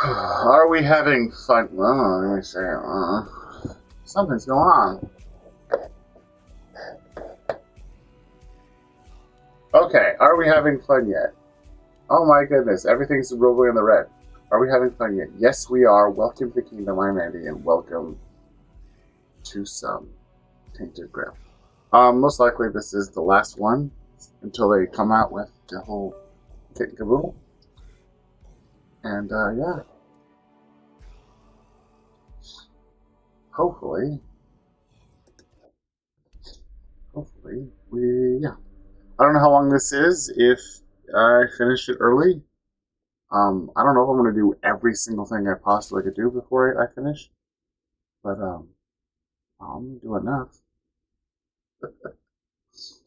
Are we having fun? Let me say, something's going on. Okay, are we having fun yet? Oh my goodness, everything's rolling in the red. Are we having fun yet? Yes, we are. Welcome to Keanedom. I'm Andy, and welcome to some Tainted Grail. Most likely this is the last one until they come out with the whole kit and caboodle. And yeah, hopefully yeah. I don't know how long this is. If I finish it early, I don't know if I'm going to do every single thing I possibly could do before I finish, but I'm going to do enough,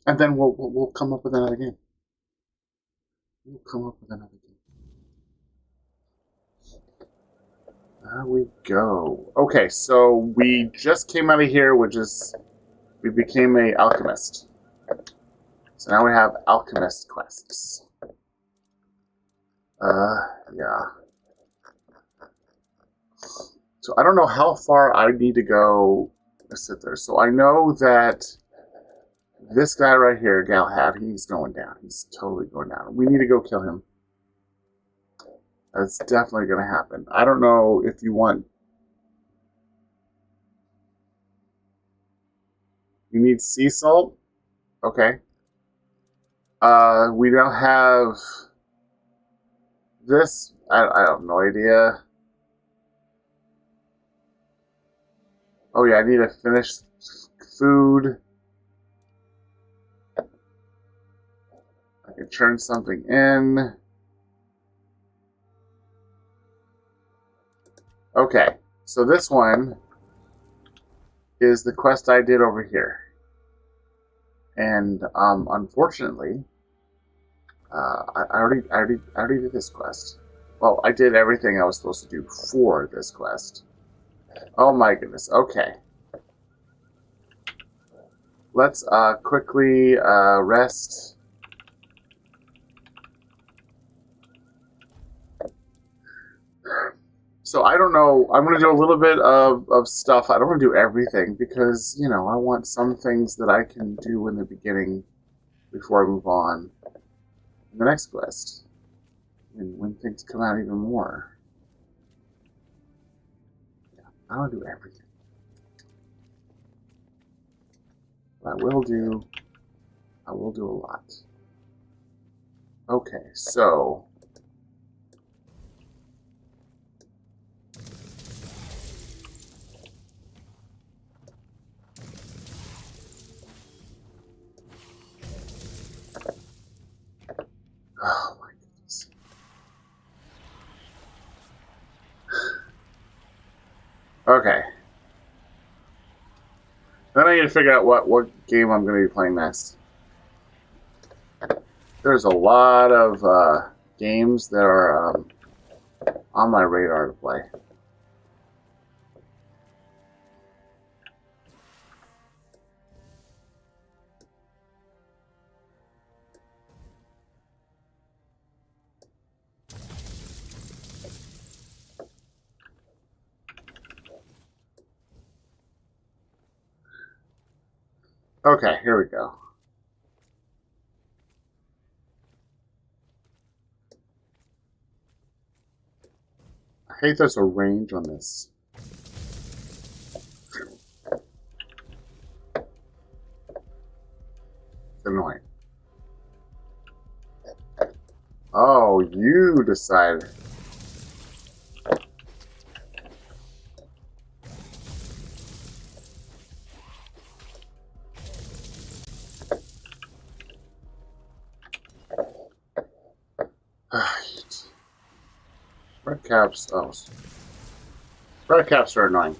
and then we'll come up with another game. We'll come up with another game. There we go. Okay, so we just came out of here, which is we became a alchemist. So now we have alchemist quests. Yeah. So I don't know how far I need to go to sit there. So I know that this guy right here, Galahad, he's going down. He's totally going down. We need to go kill him. That's definitely going to happen. I don't know if you want... You need sea salt? Okay. We don't have... This... I have no idea. Oh yeah, I need to finish food. I can turn something in. Okay, so this one is the quest I did over here. And unfortunately, I already did this quest. Well, I did everything I was supposed to do for this quest. Oh my goodness. Okay. Let's quickly rest. So I don't know. I'm going to do a little bit of stuff. I don't want to do everything because, you know, I want some things that I can do in the beginning before I move on in the next quest. And when things come out even more. Yeah, I don't do everything. But I will do a lot. Okay, so oh my goodness. Okay. Then I need to figure out what game I'm going to be playing next. There's a lot of games that are on my radar to play. Okay, here we go. I hate there's a range on this. It's annoying. Oh, you decide. Red caps. Oh, red caps are annoying.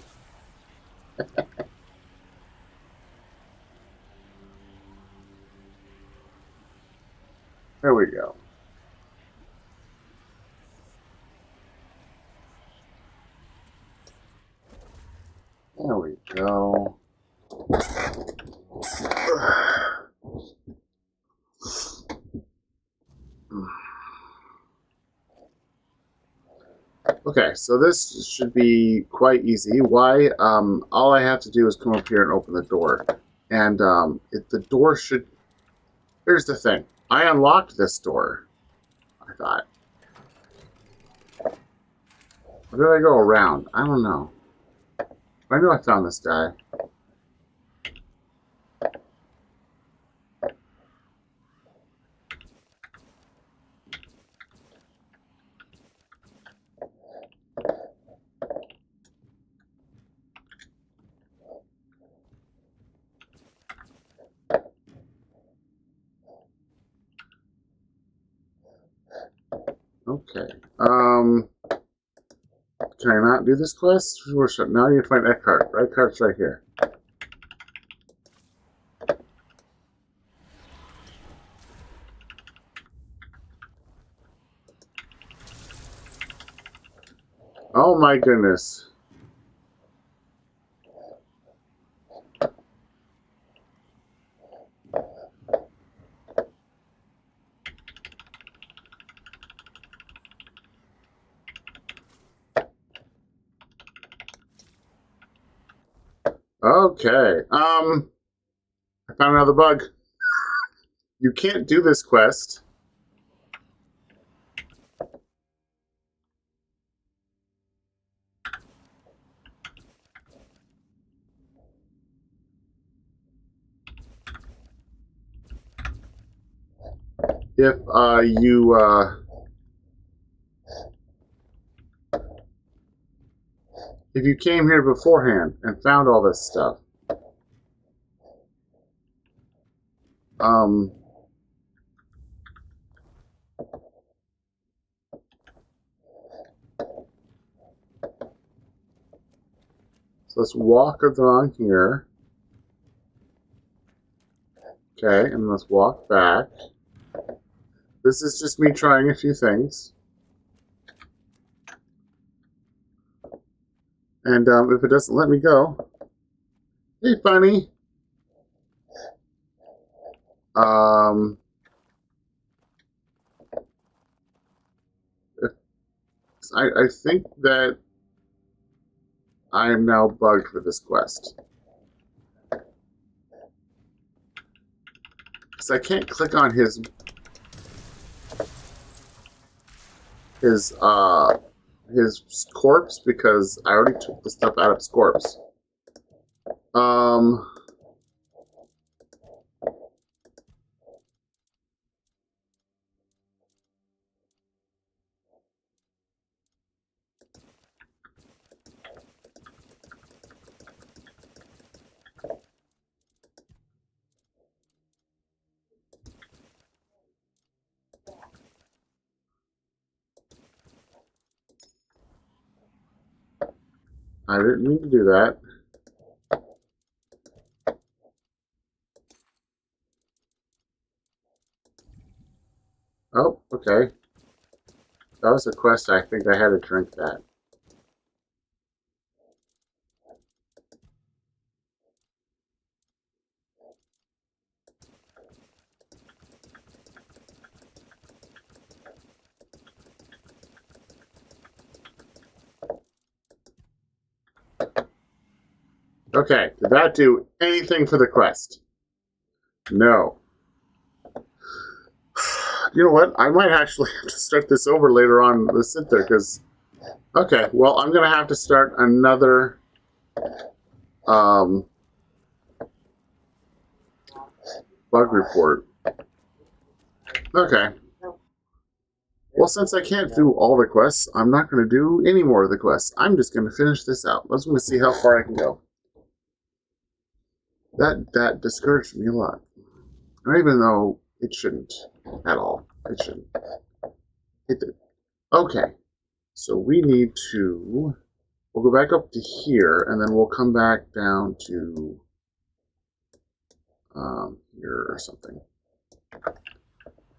There we go. There we go. Okay, so this should be quite easy. Why? All I have to do is come up here and open the door. And the door should... Here's the thing. I unlocked this door, I thought. Or did I go around? I don't know. I know I found this guy. Okay. Can I not do this quest? Now you find Eckhart. Eckhart's right here. Oh my goodness. Okay. I found another bug. You can't do this quest. If if you came here beforehand and found all this stuff. So let's walk along here. Okay, and let's walk back. This is just me trying a few things. And if it doesn't let me go, hey, funny. I think that I am now bugged for this quest. Because I can't click on his corpse because I already took the stuff out of his corpse. I didn't mean to do that. Oh, okay. That was a quest. I think I had to drink that. Okay, did that do anything for the quest? No. You know what? I might actually have to start this over later on. Let's sit there, because... Okay, well, I'm going to have to start another... bug report. Okay. Well, since I can't do all the quests, I'm not going to do any more of the quests. I'm just going to finish this out. Let's see how far I can go. That discouraged me a lot. Even though it shouldn't at all. It shouldn't. It did. Okay. So we need to... We'll go back up to here, and then we'll come back down to... here or something.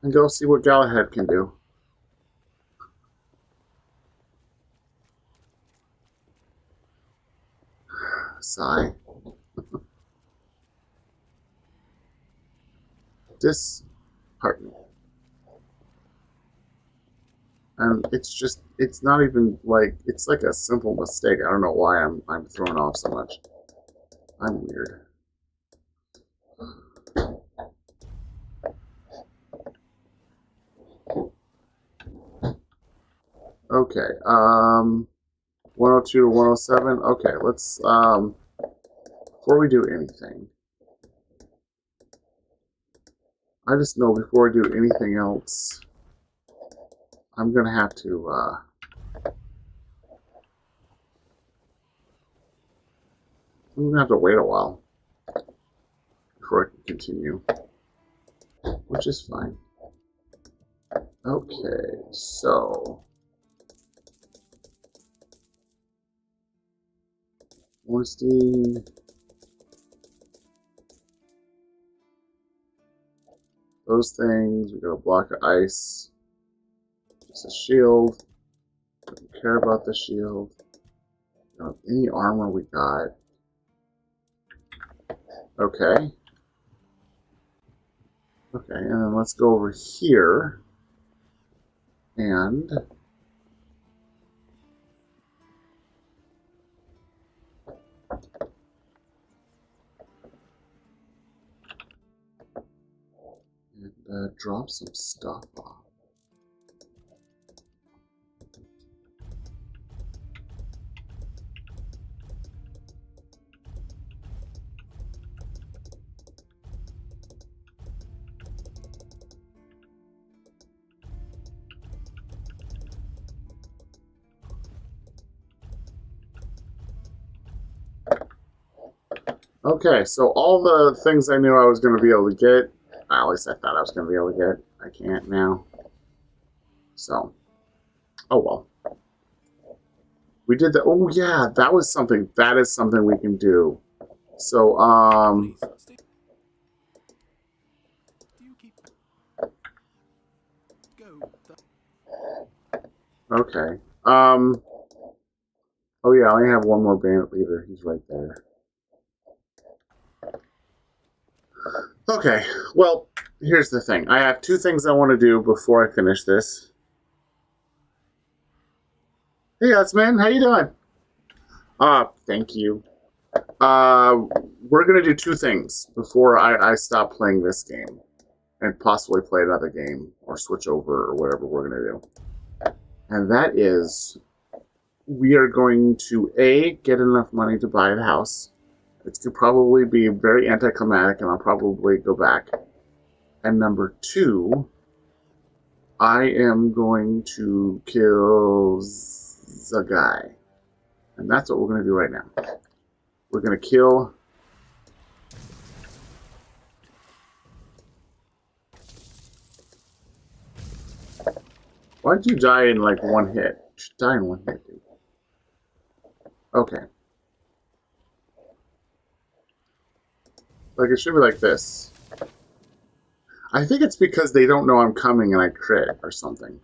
And go see what Galahad can do. Sigh. Disheartening. And it's just it's not even like it's like a simple mistake. I don't know why I'm thrown off so much. I'm weird. Okay. 102 to 107. Okay, let's before we do anything. I just know before I do anything else, I'm gonna have to I'm gonna have to wait a while before I can continue. Which is fine. Okay, so Ornstein. Those things, we got a block of ice. Just a shield. Don't care about the shield. Don't have any armor we got. Okay. Okay, and then let's go over here. And drop some stuff off. Okay, so all the things I knew I was going to be able to get, at least I thought I was going to be able to get, I can't now. So, oh well. We did the, oh yeah, that was something, that is something we can do. So, okay. Oh yeah, I only have one more bandit leader. He's right there. Okay, well, here's the thing. I have two things I want to do before I finish this. Hey, Usman, how you doing? Thank you. We're gonna do two things before I stop playing this game and possibly play another game or switch over or whatever we're gonna do. And that is, we are going to A, get enough money to buy a house. It's going to probably be very anticlimactic, and I'll probably go back. And number two, I am going to kill the guy. And that's what we're going to do right now. We're going to kill... Why did you die in like one hit? You should die in one hit, dude. Okay. Like, it should be like this. I think it's because they don't know I'm coming and I crit or something.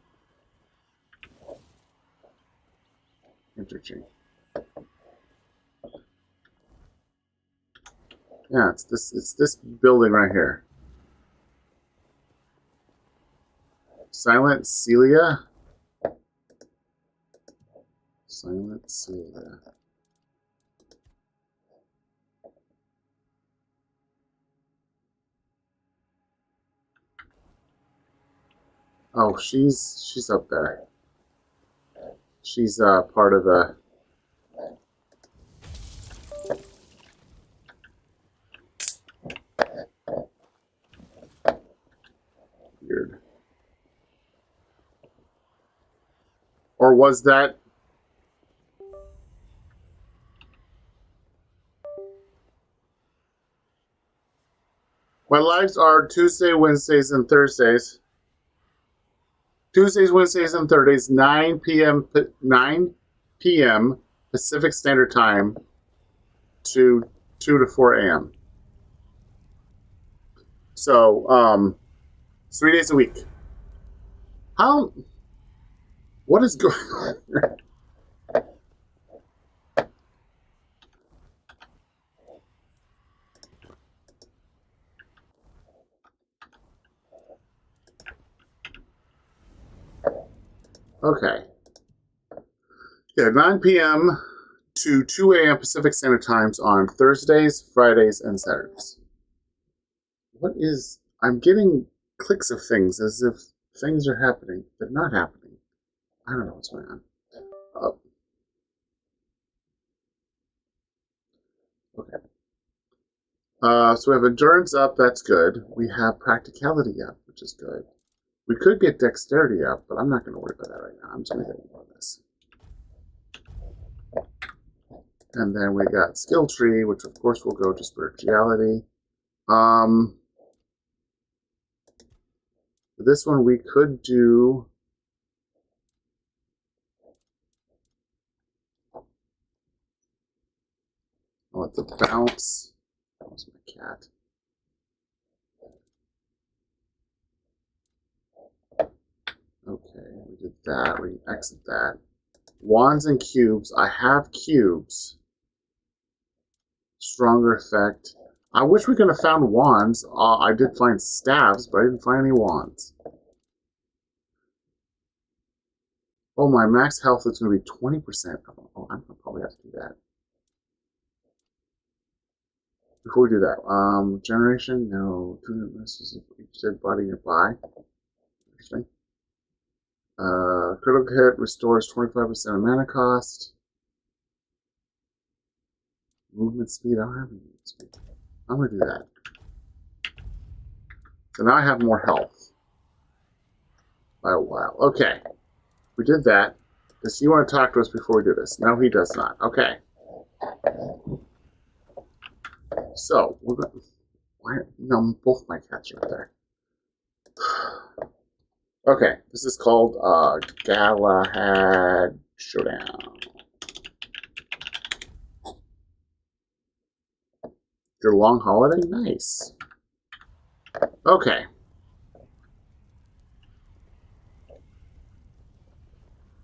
Interchange. Yeah, it's this building right here. Silent Celia? Silent Celia. Oh, she's up there. She's part of the... Weird. Or was that... My lives are Tuesday, Wednesdays, and Thursdays. Tuesdays, Wednesdays, and Thursdays, 9 p.m. Pacific Standard Time to 2 to 4 a.m. So, 3 days a week. How... What is going on here? Okay. Okay, 9 p.m. to 2 a.m. Pacific Standard Times on Thursdays, Fridays, and Saturdays. What is... I'm getting clicks of things as if things are happening. They're not happening. I don't know what's going on. Okay. So we have endurance up, that's good. We have practicality up, which is good. We could get dexterity up, but I'm not going to worry about that right now. I'm just going to get more of this. And then we got skill tree, which of course will go to spirituality. For this one, we could do... Oh, it's a bounce. That was my cat. Okay, we did that. We can exit that. Wands and cubes. I have cubes. Stronger effect. I wish we could have found wands. I did find staves, but I didn't find any wands. Oh, my max health is going to be 20%. Oh, I'm going to probably have to do that. Before we do that, generation? No. This is each dead body nearby. Interesting. Critical hit restores 25% of mana cost. Movement speed. I don't have any movement speed. I'm going to do that. So now I have more health. By a while. Okay. We did that. Does he want to talk to us before we do this? No, he does not. Okay. So, we're going to... Why? No, both my cats are right there. Okay, this is called Galahad Showdown. Your long holiday? Nice. Okay.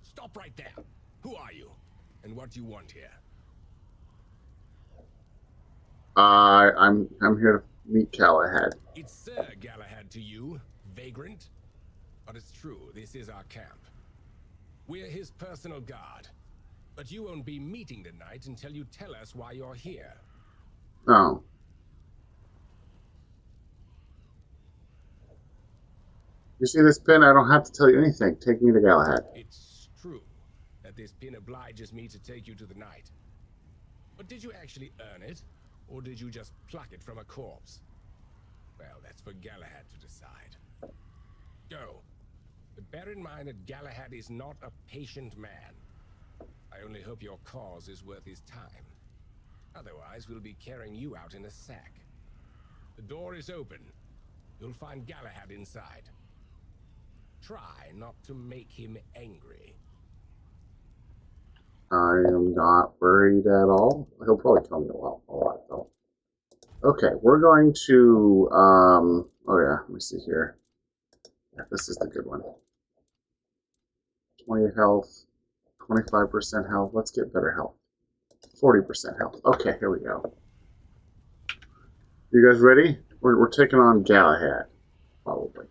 Stop right there. Who are you? And what do you want here? I'm here to meet Galahad. It's Sir Galahad to you, vagrant. But it's true, this is our camp. We're his personal guard. But you won't be meeting tonight until you tell us why you're here. Oh. You see this pin? I don't have to tell you anything. Take me to Galahad. It's true that this pin obliges me to take you to the night. But did you actually earn it? Or did you just pluck it from a corpse? Well, that's for Galahad to decide. Go. But bear in mind that Galahad is not a patient man. I only hope your cause is worth his time. Otherwise, we'll be carrying you out in a sack. The door is open. You'll find Galahad inside. Try not to make him angry. I am not worried at all. He'll probably kill me a lot though. Okay, we're going to, oh yeah, let me see here. Yeah, this is the good one. 20 health, 25% health. Let's get better health. 40% health. Okay, here we go. You guys ready? We're taking on Galahad, probably.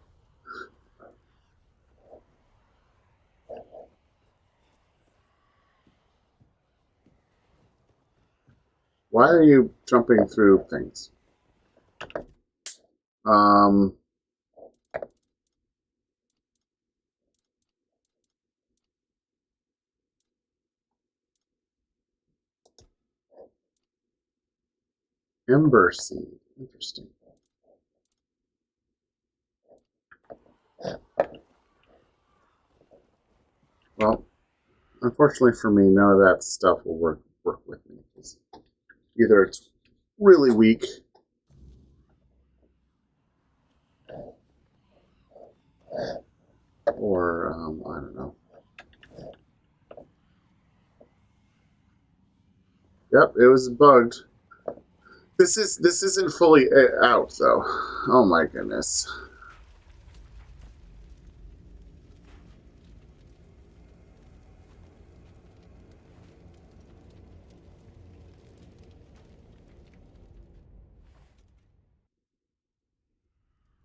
Why are you jumping through things? Ember seed. Interesting. Well, unfortunately for me, none of that stuff will work with me. Either it's really weak, or I don't know. Yep, it was bugged. This isn't fully out though. Oh my goodness.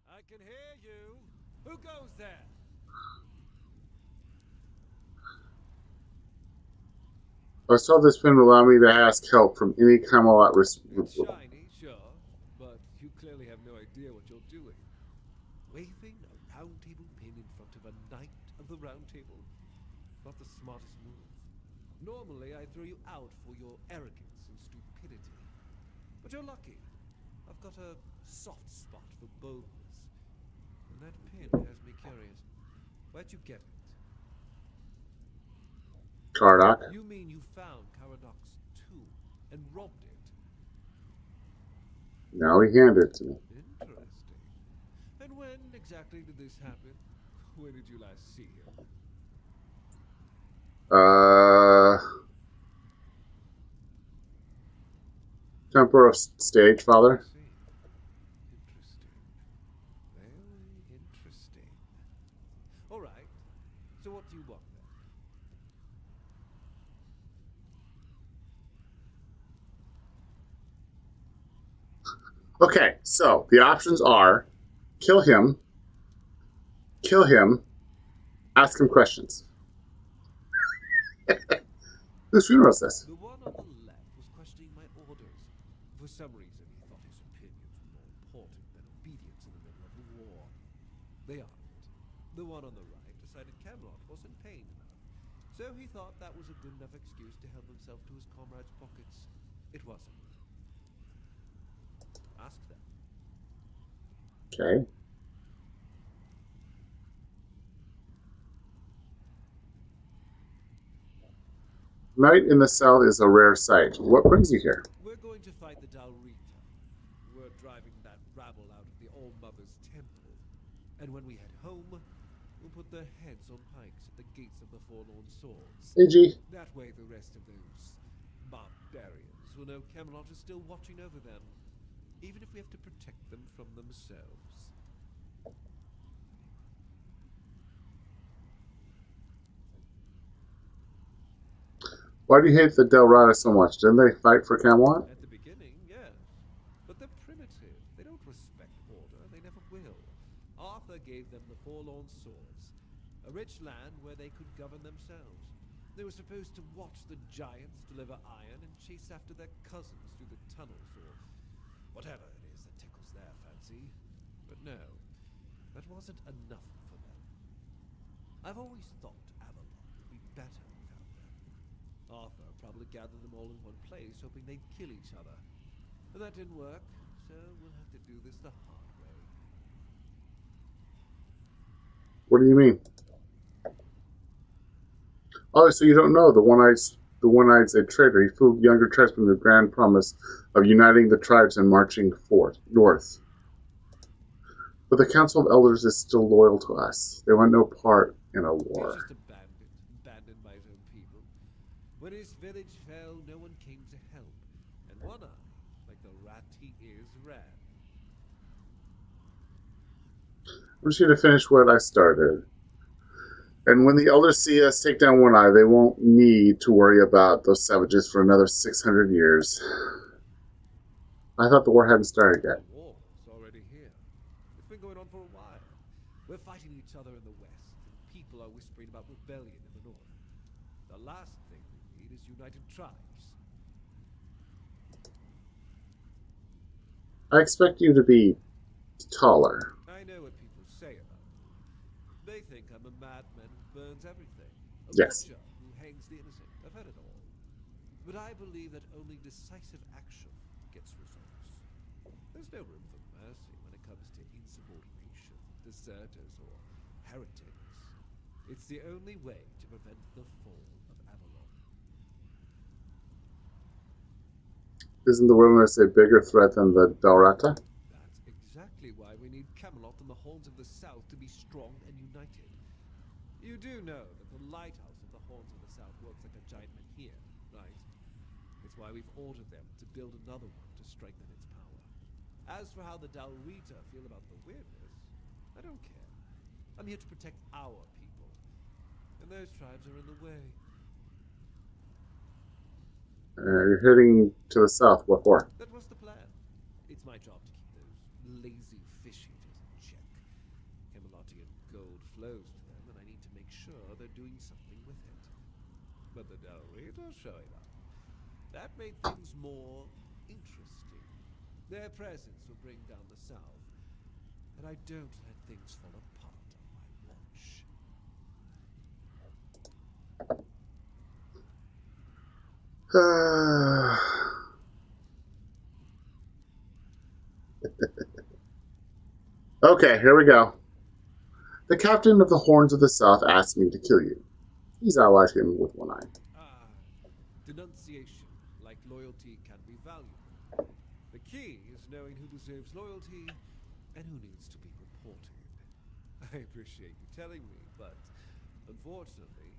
I can hear you. Who goes there? I was told this pin would allow me to ask help from any Camelot. It's shiny, sure, but you clearly have no idea what you're doing. Waving a round table pin in front of a knight of the round table. Not the smartest move. Normally, I throw you out for your arrogance and stupidity. But you're lucky. I've got a soft spot for boldness. And that pin has me curious. Where'd you get it? Kardak. You mean you found Karadoc's tomb and robbed it? Now he handed it to me. Interesting. And when exactly did this happen? When did you last see him? Temper of Stage, Father. I see. Interesting. Very interesting. All right. So what do you want then? Okay, so the options are kill him, ask him questions. Whose funeral is this? The one on the left was questioning my orders. For some reason, he thought his opinions were more important than obedience in the middle of a war. They aren't. The one on the right decided Camelot wasn't paying enough. So he thought that was a good enough excuse to help himself to his comrades' pockets. It wasn't. Ask them. Okay. Night in the South is a rare sight. What brings you here? We're going to fight the Dalrita. We're driving that rabble out of the All Mother's temple. And when we head home, we'll put their heads on pikes at the gates of the Forlorn Swords. AG. That way the rest of those barbarians will know Camelot is still watching over them, even if we have to protect them from themselves. Why do you hate the Dalrata so much? Didn't they fight for Camelot? At the beginning, yes. But they're primitive. They don't respect order. They never will. Arthur gave them the Forlorn Swords, a rich land where they could govern themselves. They were supposed to watch the giants deliver iron and chase after their cousins through the tunnels or whatever it is that tickles their fancy. But no, that wasn't enough for them. I've always thought Avalon would be better without them. Arthur probably gathered them all in one place, hoping they'd kill each other. But that didn't work, so we'll have to do this the hard way. What do you mean? Oh, so you don't know the one-eyed traitor. He fooled younger tribesmen with the grand promise of uniting the tribes and marching north. But the Council of Elders is still loyal to us. They want no part in a war. He's just abandoned by his own people. When his village fell, no one came to help. And One Eye, like the rat he is, ran. I'm just here to finish what I started. And when the elders see us take down One Eye, they won't need to worry about those savages for another 600 years. I thought the war hadn't started yet. The war's already here. It's been going on for a while. We're fighting each other in the west, and people are whispering about rebellion in the north. The last thing we need is united tribes. I expect you to be taller. I know what people say about me. They think I'm a madman who burns everything. A Yes. butcher who hangs the innocent. I've heard it all. But I believe that only decisive action gets results. There's no room for mercy when it comes to insubordination, deserters, or heretics. It's the only way to prevent the fall of Avalon. Isn't the wilderness a bigger threat than the Dalrata? That's exactly why we need Camelot and the Horns of the South to be strong and united. You do know that the lighthouse of the Horns of the South works like a giant menhir, right? It's why we've ordered them to build another one to strengthen its power. As for how the Dalrita feel about the weirdness, I don't care. I'm here to protect our people. And those tribes are in the way. You're heading to the south. What for? That was the plan. It's my job to keep those lazy fish eaters in check. Camelotian gold flows to them, and I need to make sure they're doing something with it. But the Dalrita are showing up. That made things more interesting. Their presence will bring down the south, and I don't let things fall apart on my watch. Okay, here we go. The captain of the Horns of the South asked me to kill you. He's allied him with one eye. Ah, denunciation, like loyalty, can be valuable. The key is knowing who deserves loyalty and who needs to be reported. I appreciate you telling me, but unfortunately,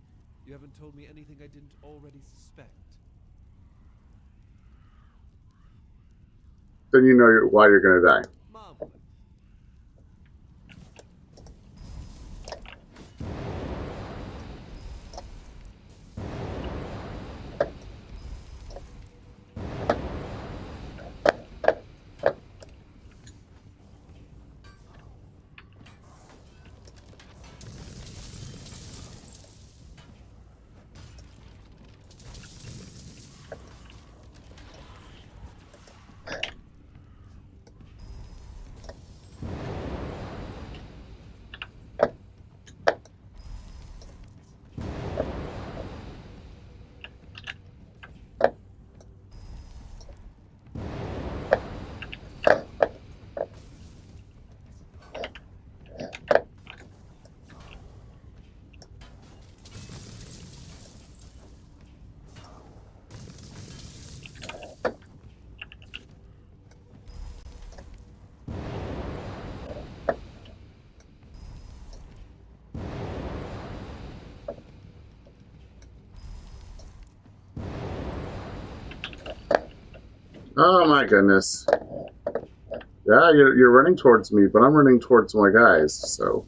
you haven't told me anything I didn't already suspect. Then you know why you're going to die. Marvelous. Oh my goodness. Yeah, you're running towards me, but I'm running towards my guys, so...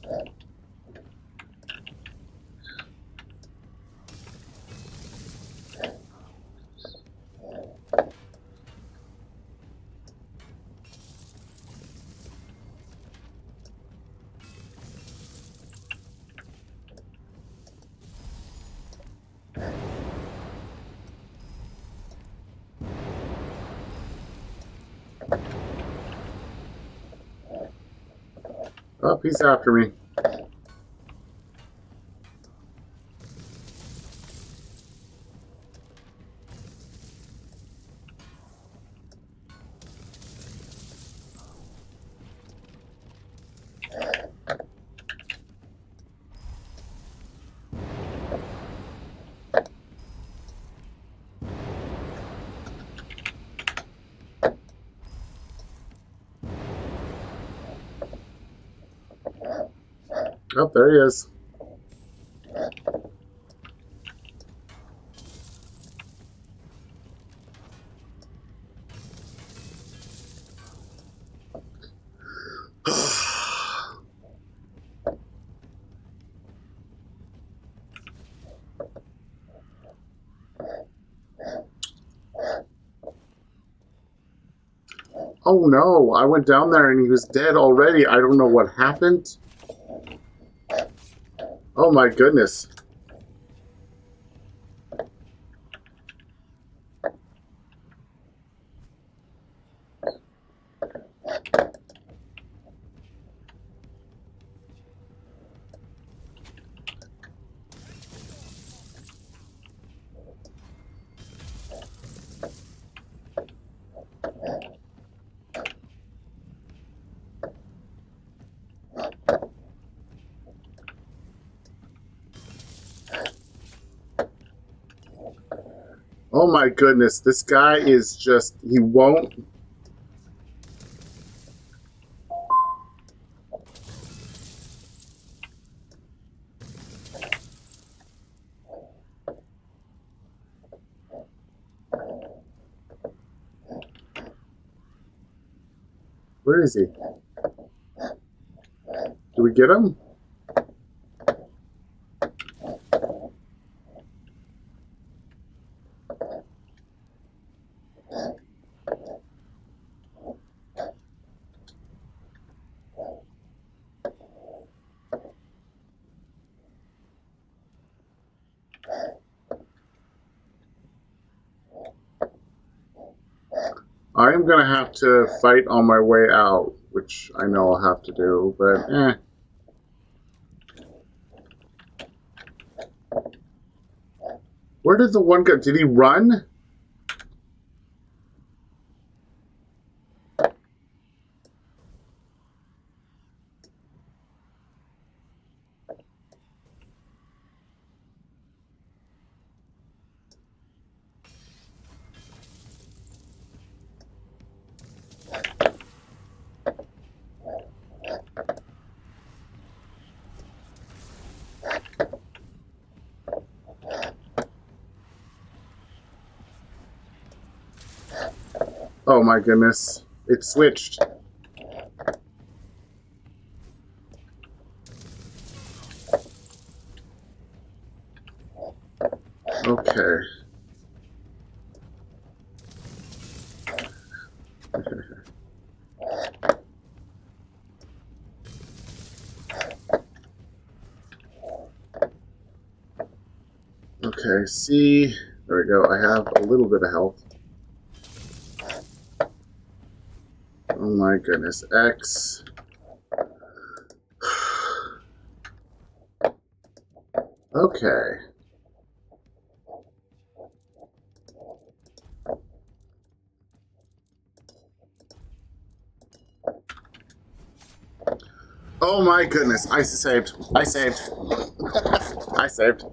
Oh, he's after me. Oh, there he is. Oh no, I went down there and he was dead already. I don't know what happened. Oh my goodness. Oh my goodness, this guy is just, he won't. Where is he? Do we get him? I'm gonna have to fight on my way out, which I know I'll have to do, but Where did the one go? Did he run? Oh my goodness. It switched. Okay. Okay, see. There we go. I have a little bit of health. Oh my goodness. X. Okay. Oh my goodness. I saved. I saved. I saved.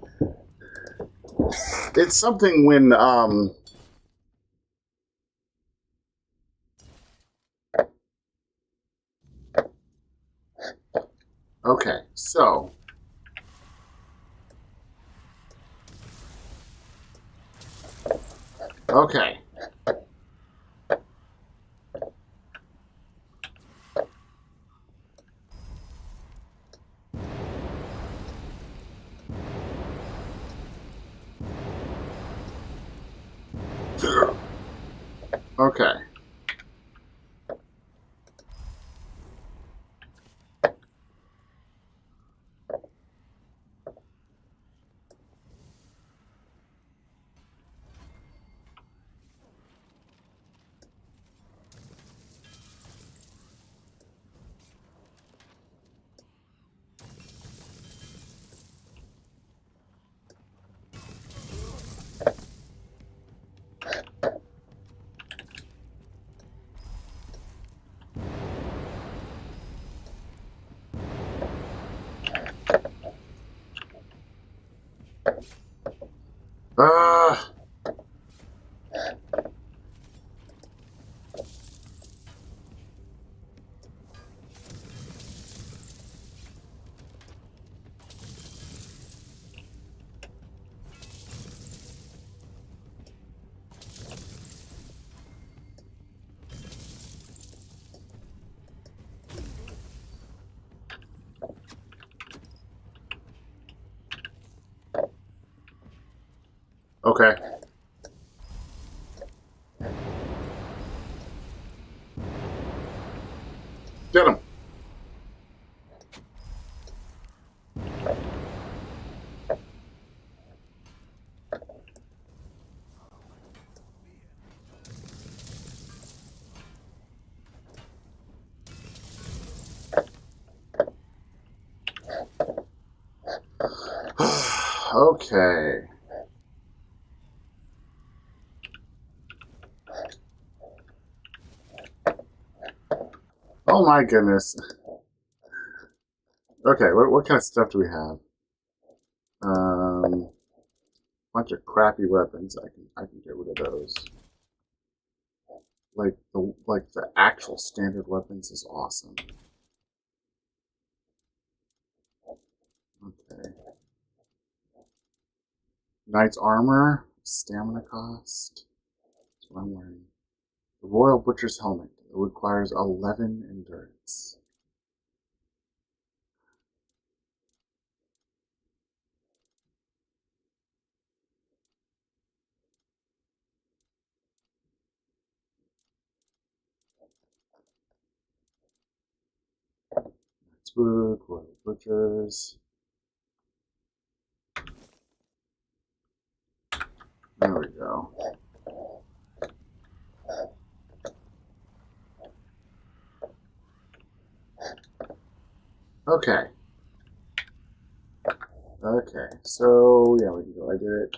It's something when, okay, so. Okay. Okay. Uh, okay. Get him. Okay. Oh my goodness. Okay, what kind of stuff do we have? Bunch of crappy weapons. I can get rid of those. Like the actual standard weapons is awesome. Okay. Knight's armor, stamina cost. That's what I'm wearing. The Royal Butcher's helmet. It requires 11 endurance. Food, Royal Butchers. There we go. Okay. Okay. So, yeah, we can go. I did it.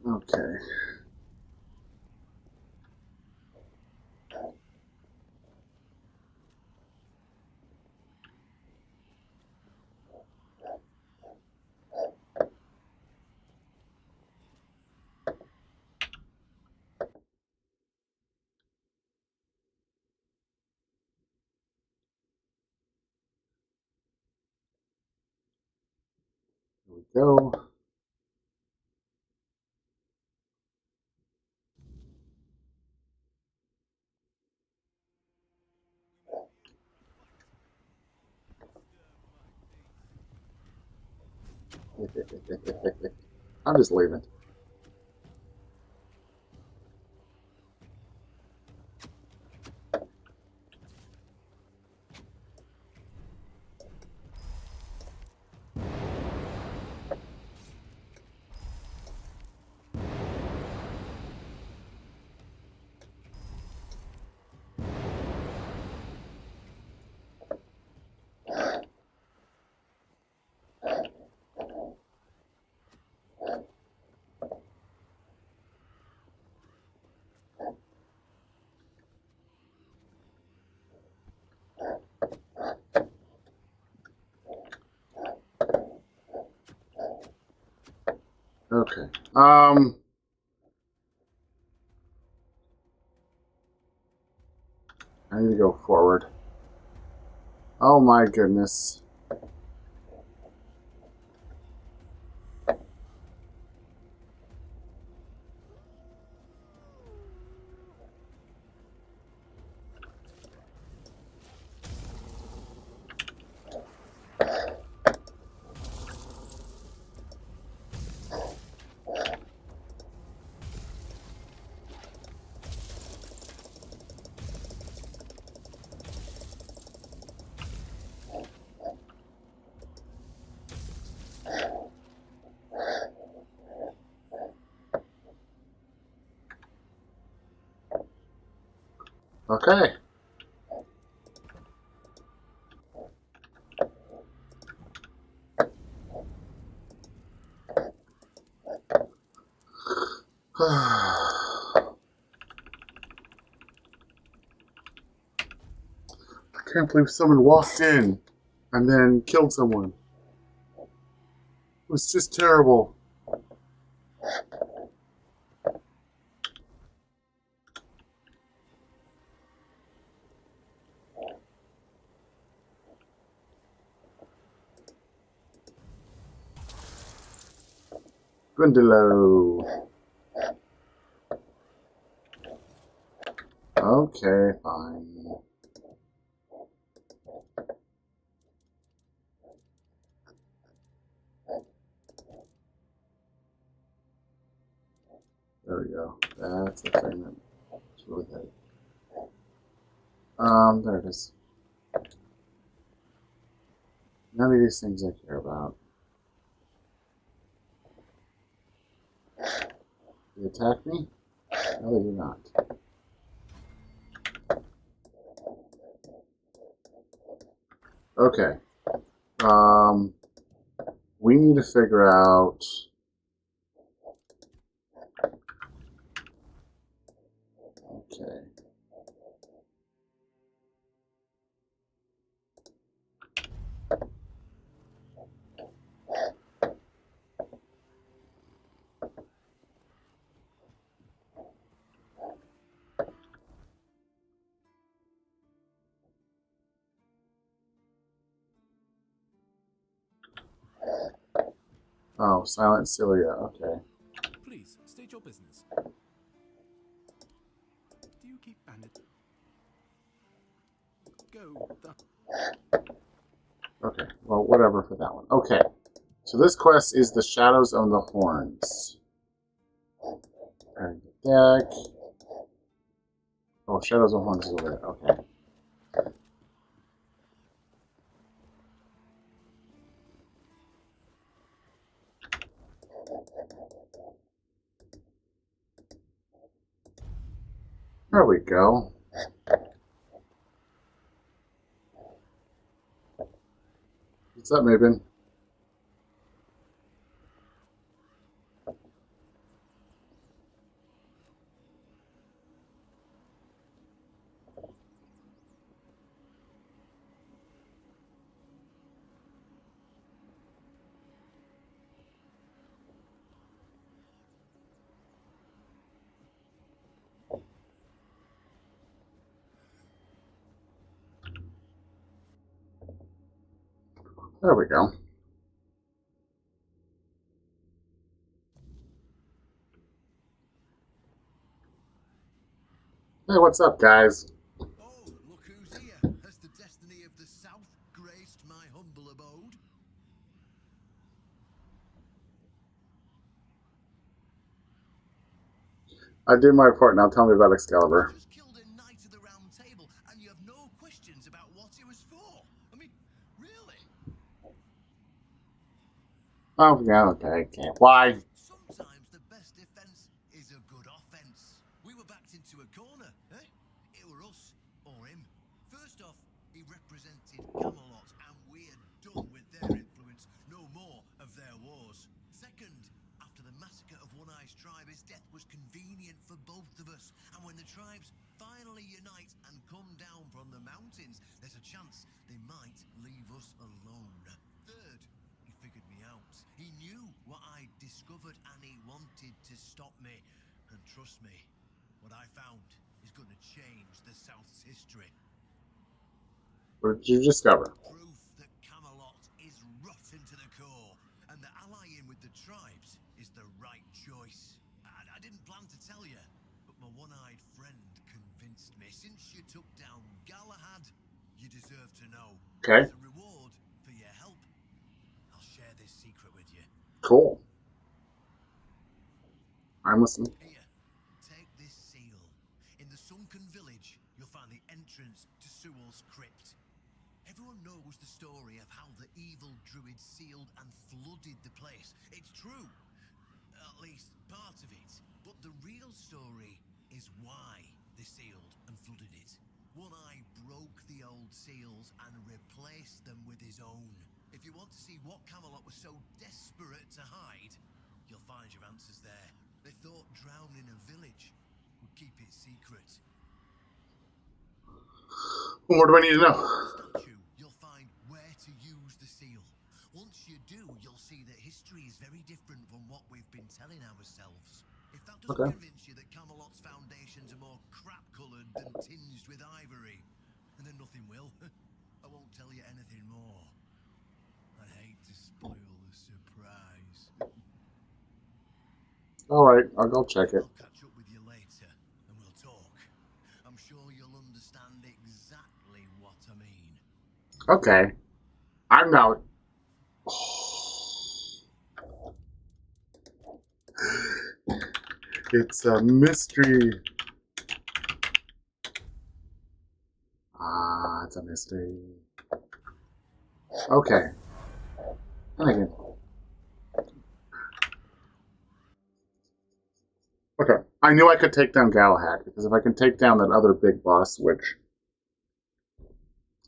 Okay. Here we go. I'm just leaving. Okay. I need to go forward. Oh my goodness. Okay. I can't believe someone walked in and then killed someone. It was just terrible. Grindelow. Okay, fine. There we go. That's the thing that's really heavy. There it is. None of these things I care about. They attack me? No, they do not. Okay. We need to figure out. Okay. Oh, Silent Cilia. Okay. Please, state your business. Do you keep bandit? Go. Okay. Well, whatever for that one. Okay. So this quest is the Shadows on the Horns. Turn the deck. Oh, Shadows of Horns is over there. Okay. There we go. What's up, Maven? There we go. Hey, what's up, guys? Oh, look who's here. Has the destiny of the South graced my humble abode? I did my report now. Tell me about Excalibur. Just killed a knight of the round table, and you have no questions about what it was for. I mean, really? Oh, yeah, okay. Why? Sometimes the best defense is a good offense. We were backed into a corner, eh? It were us or him. First off, he represented Camelot, and we are done with their influence. No more of their wars. Second, after the massacre of One Eye's tribe, his death was convenient for both of us. And when the tribes finally unite and come down from the mountains, there's a chance they might leave us alone. Third, he figured me out. He knew what I discovered and he wanted to stop me. And trust me, what I found is going to change the South's history. What did you discover? Proof that Camelot is rotten to the core, and that allying with the tribes is the right choice. I didn't plan to tell you, but my one-eyed friend convinced me. Since you took down Galahad, you deserve to know. Okay. As a reward for your help, I'll share this secret with you. Cool. I'm listening. Here, take this seal. In the sunken village, you'll find the entrance to Sewell's crypt. Everyone knows the story of how the evil druid sealed and flooded the place. It's true. At least part of it. But the real story is why they sealed and flooded it. One Eye broke the old seals and replaced them with his own. If you want to see what Camelot was so desperate to hide, you'll find your answers there. They thought drowning a village would keep it secret. What do I need to know? Statue, you'll find where to use the seal. Once you do, you'll see that history is very different from what we've been telling ourselves. If that doesn't convince you that Camelot's foundations are more crap-coloured than tinged with ivory, then nothing will. I won't tell you anything more. I hate to spoil the surprise. Alright, I'll go check it. I'll catch up with you later, and we'll talk. I'm sure you'll understand exactly what I mean. Okay. I'm now... It's a mystery. Ah, it's a mystery. Okay. And again. Okay. I knew I could take down Galahad, because if I can take down that other big boss, which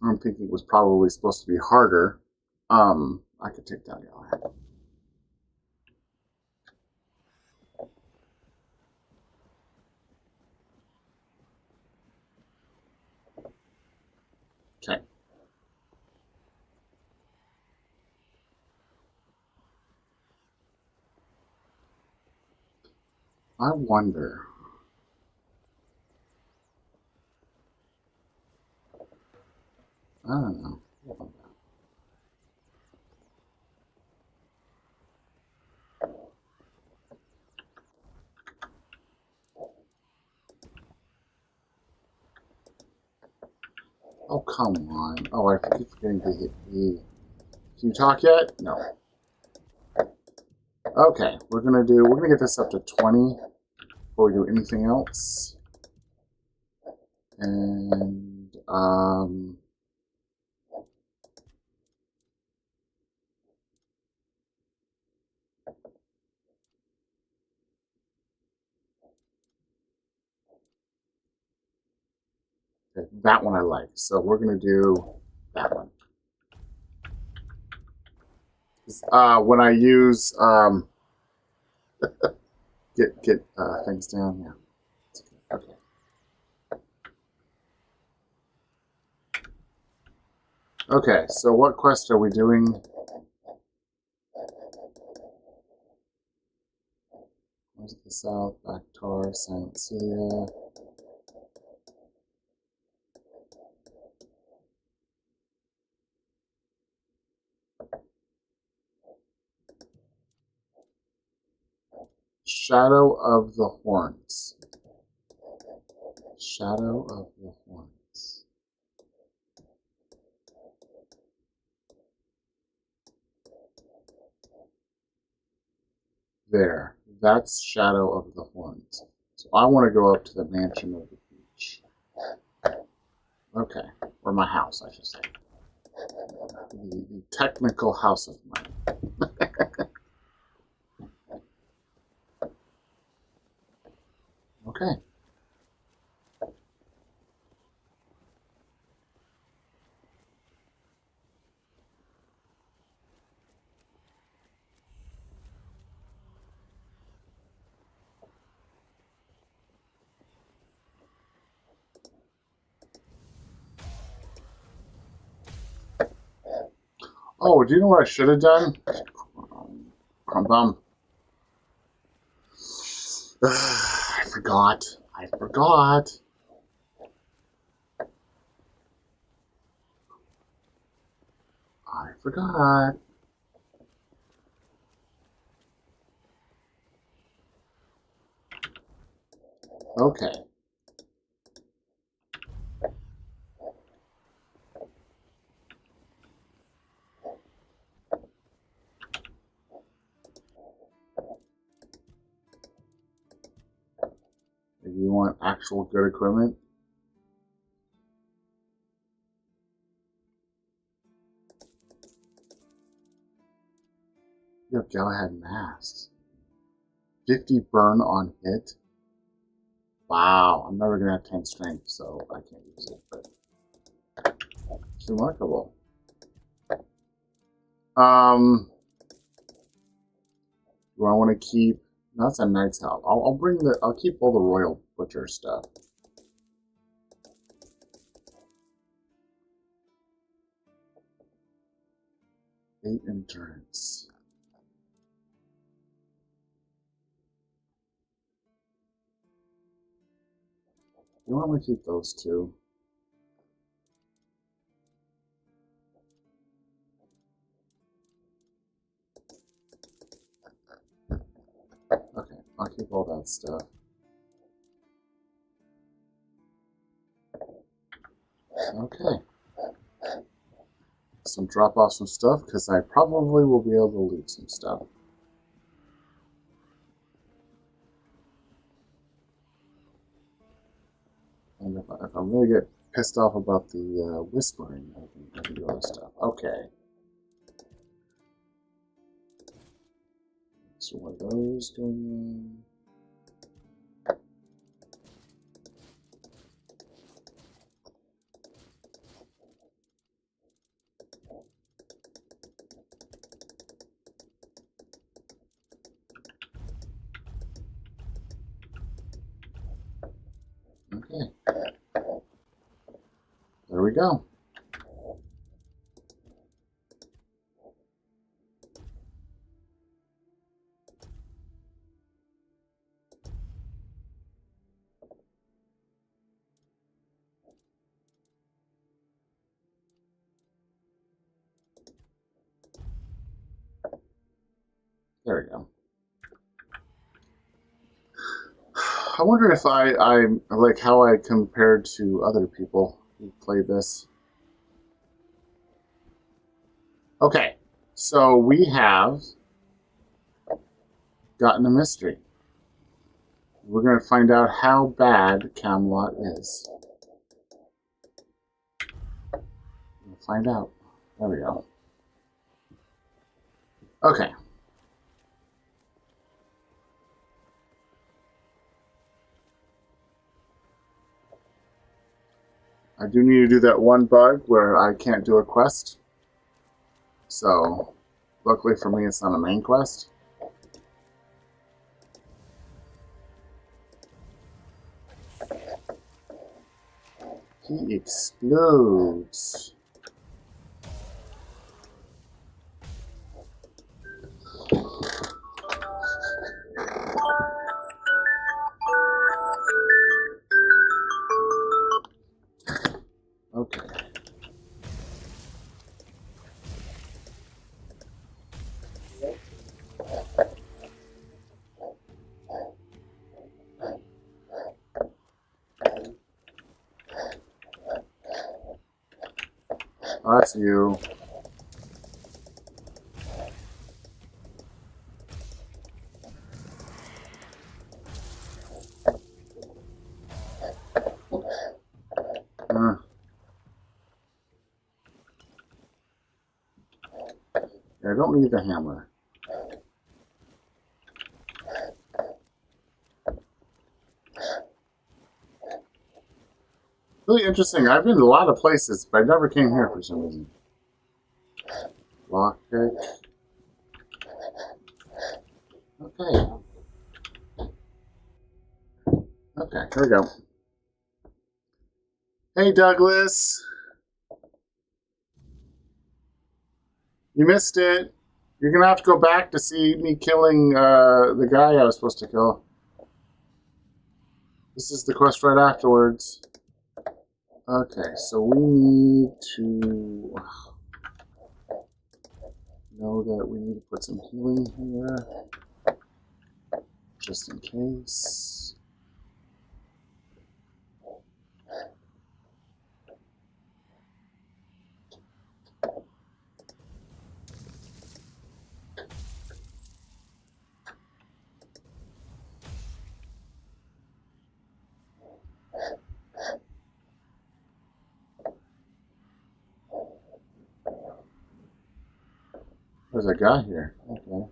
I'm thinking was probably supposed to be harder, I could take down Galahad. Okay. I wonder. I don't know. Oh, come on. Oh, I keep forgetting to hit E. Can you talk yet? No. Okay, we're gonna get this up to 20 before we do anything else. And that one I like. So we're going to do that one. When I use get things down, yeah. Okay. Okay, so what quest are we doing? Where's the south? Bactar, Silent Celia. Shadow of the Horns. Shadow of the Horns. There. That's Shadow of the Horns. So I want to go up to the Mansion of the Beach. Okay. Or my house, I should say. The technical house of mine. Okay. Oh, do you know what I should have done? Crumb. I forgot. I forgot. Okay. If you want actual good equipment. You have Galahad masks. 50 burn on hit. Wow, I'm never gonna have 10 strength, so I can't use it, but it's remarkable. Do I want to keep? No, that's a knight's help. I'll keep all the royal butcher stuff. Eight endurance. You want me to keep those two? Okay, I'll keep all that stuff. Okay. Drop off some stuff, because I probably will be able to loot some stuff. And if I really get pissed off about the whispering, I can do other stuff. Okay. So one of those going in. Okay. There we go. There we go. I wonder if I like how I compared to other people who played this. Okay, so we have gotten a mystery. We're going to find out how bad Camelot is. find out. There we go. Okay. I do need to do that one bug where I can't do a quest. So, luckily for me, it's not a main quest. He explodes. Okay. Oh, that's you. I don't need the hammer. Really interesting. I've been to a lot of places, but I never came here for some reason. Lockpick. Okay. Okay, here we go. Hey, Douglas. You missed it. You're going to have to go back to see me killing the guy I was supposed to kill. This is the quest right afterwards. Okay, so we need to know that we need to put some healing here. Just in case. There's a guy here. Okay.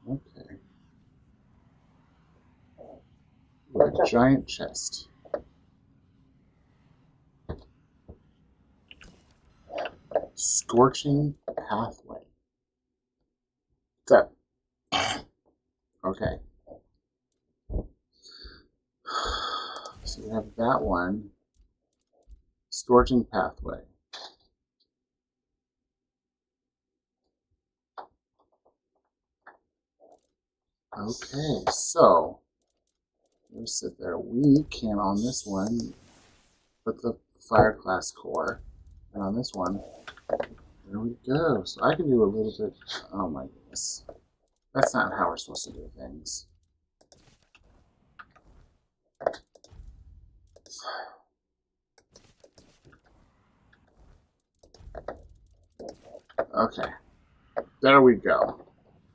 Okay. With a giant chest. Scorching pathway. What's that? Okay. So we have that one. Scorching pathway. Okay, so we'll sit there. We can on this one put the fire class core, and on this one, there we go. So I can do a little bit. Oh my goodness, that's not how we're supposed to do things. Okay, there we go.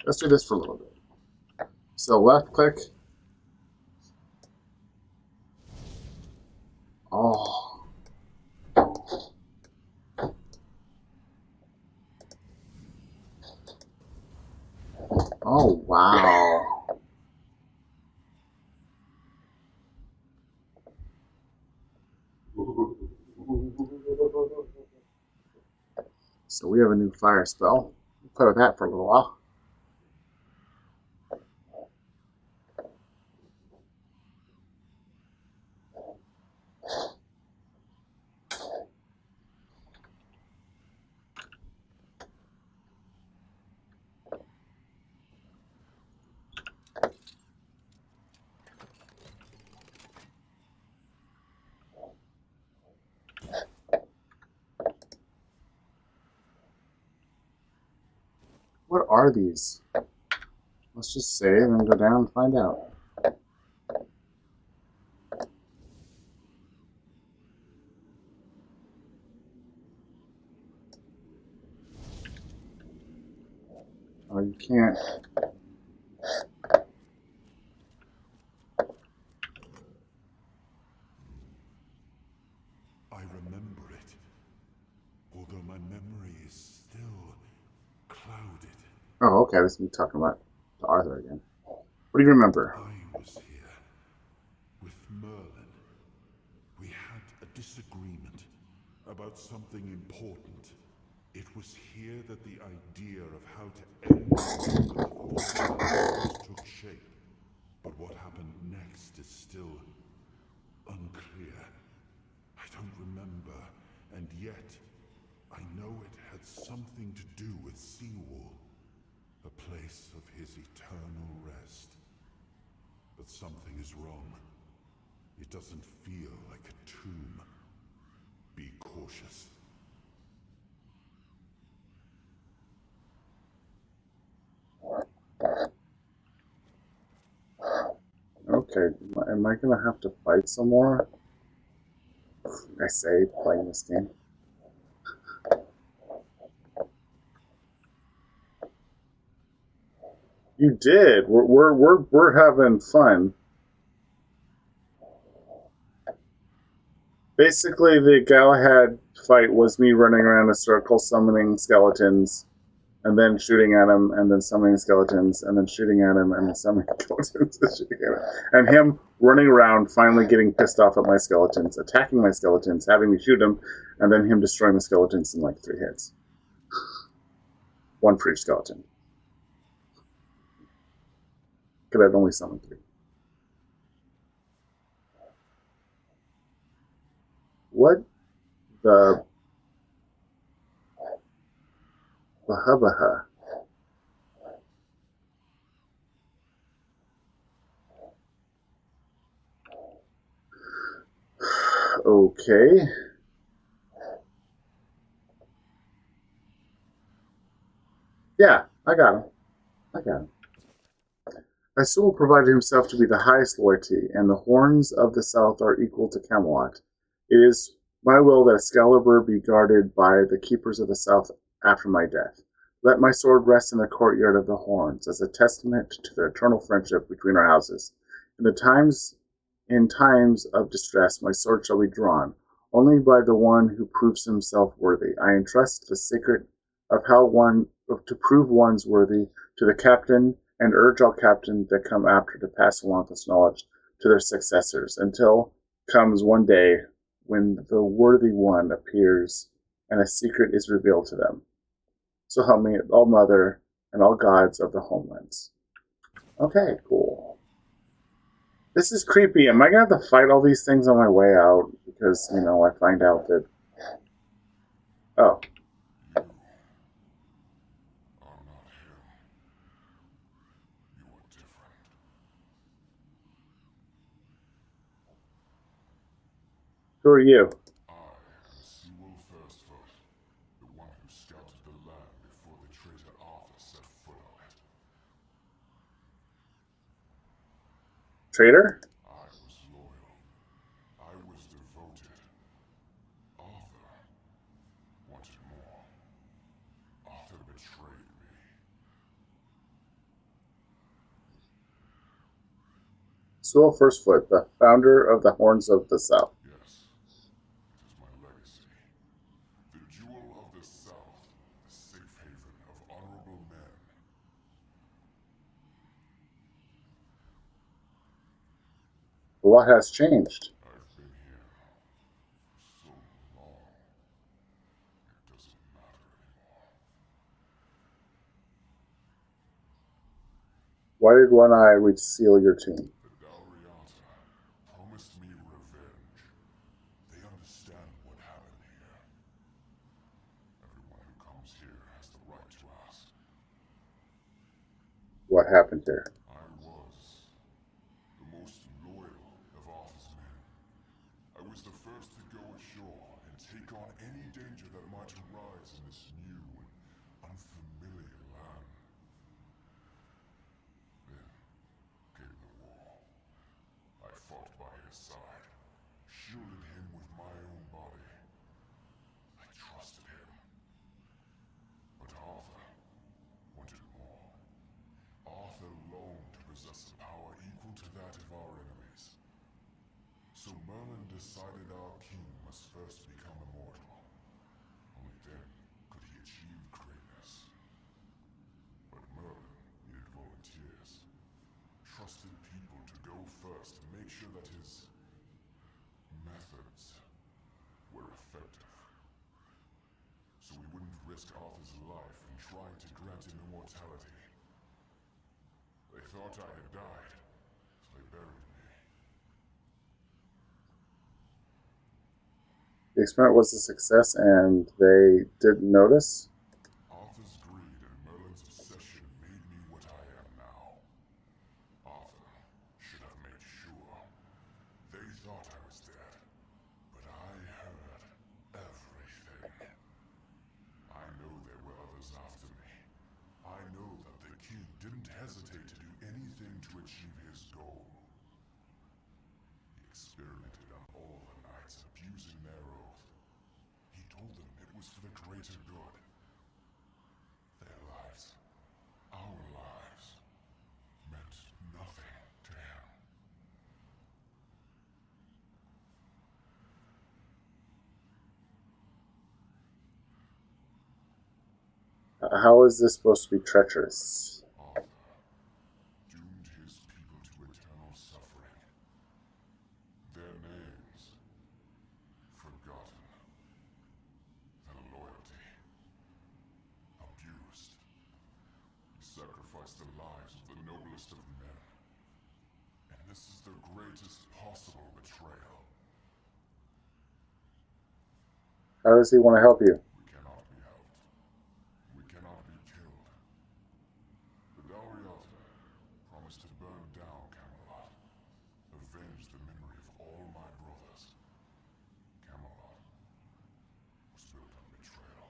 Let's do this for a little bit. So left click. Oh. Oh, wow. So we have a new fire spell. We'll play with that for a little while. What are these? Let's just save and go down and find out. Oh, you can't. I remember it, although my memory is still clouded. Oh, okay. This is me talking about Arthur again. What do you remember? I was here with Merlin. We had a disagreement about something important. It was here that the idea of how to end the work of the Fallen took shape. But what happened next is still unclear. I don't remember, and yet I know it had something to do with Seawall, a place of his eternal rest. But something is wrong. It doesn't feel like a tomb. Be cautious. Okay, am I gonna have to fight some more? I say, playing this game. You did. We're having fun. Basically, the Galahad fight was me running around a circle, summoning skeletons, and then shooting at him, and then summoning skeletons, and then shooting at him, and then summoning skeletons, and shooting at him. And him running around, finally getting pissed off at my skeletons, attacking my skeletons, having me shoot him, and then him destroying the skeletons in like 3 hits. One for each skeleton. Because I've only summoned 3. What the Bahabaha? Okay. Yeah, I got him. Isul provided himself to be the highest loyalty, and the horns of the south are equal to Camelot. It is my will that Excalibur be guarded by the keepers of the south after my death. Let my sword rest in the courtyard of the horns as a testament to the eternal friendship between our houses. In times of distress, my sword shall be drawn, only by the one who proves himself worthy. I entrust the secret of to prove one's worthy to the captain, and urge all captains that come after to pass along this knowledge to their successors, until comes one day when the worthy one appears and a secret is revealed to them. So help me, all mother and all gods of the homelands. Okay, cool. This is creepy. Am I going to have to fight all these things on my way out? Because, I find out that... Oh. Who are you? I am Sewell Firstfoot, the one who scouted the land before the traitor Arthur set foot on it. Traitor? I was loyal. I was devoted. Arthur wanted more. Arthur betrayed me. Sewell Firstfoot, the founder of the Horns of the South. Yes, it is my legacy. The jewel of the South, the safe haven of honorable men. A lot has changed. I've been here for so long. It doesn't matter anymore. Why did One Eye reseal your tomb? The Dalriata promised me revenge. They understand what happened here. Everyone who comes here has the right to ask. What happened there? I was the most loyal of Arthur's men. I was the first to go ashore and take on any danger that might arise in this new and unfamiliar land. Then came the war. I fought by his side, shielded him with my own body. I trusted him. But Arthur wanted more. decided our king must first become immortal. Only then could he achieve greatness. But Merlin needed volunteers. Trusted people to go first and make sure that his methods were effective. So we wouldn't risk Arthur's life in trying to grant him immortality. They thought I had died, so they buried me. The experiment was a success and they didn't notice. Arthur's greed and Merlin's obsession made me what I am now. Arthur should have made sure. They thought I was dead, but I heard everything. I know there were others after me. I know that the king didn't hesitate to do anything to achieve his goal. He experimented on all the knights, abusing their oath. He told them it was for the greater good. Their lives, our lives, meant nothing to him. How is this supposed to be treacherous? Arthur doomed his people to eternal suffering. Their names forgotten. Their loyalty abused. He sacrificed the lives of the noblest of men. And this is the greatest possible betrayal. How does he want to help you? We cannot be helped. We cannot be killed. The Dalriata promised to burn down Camelot, avenge the memory of all my brothers. Camelot was built on betrayal.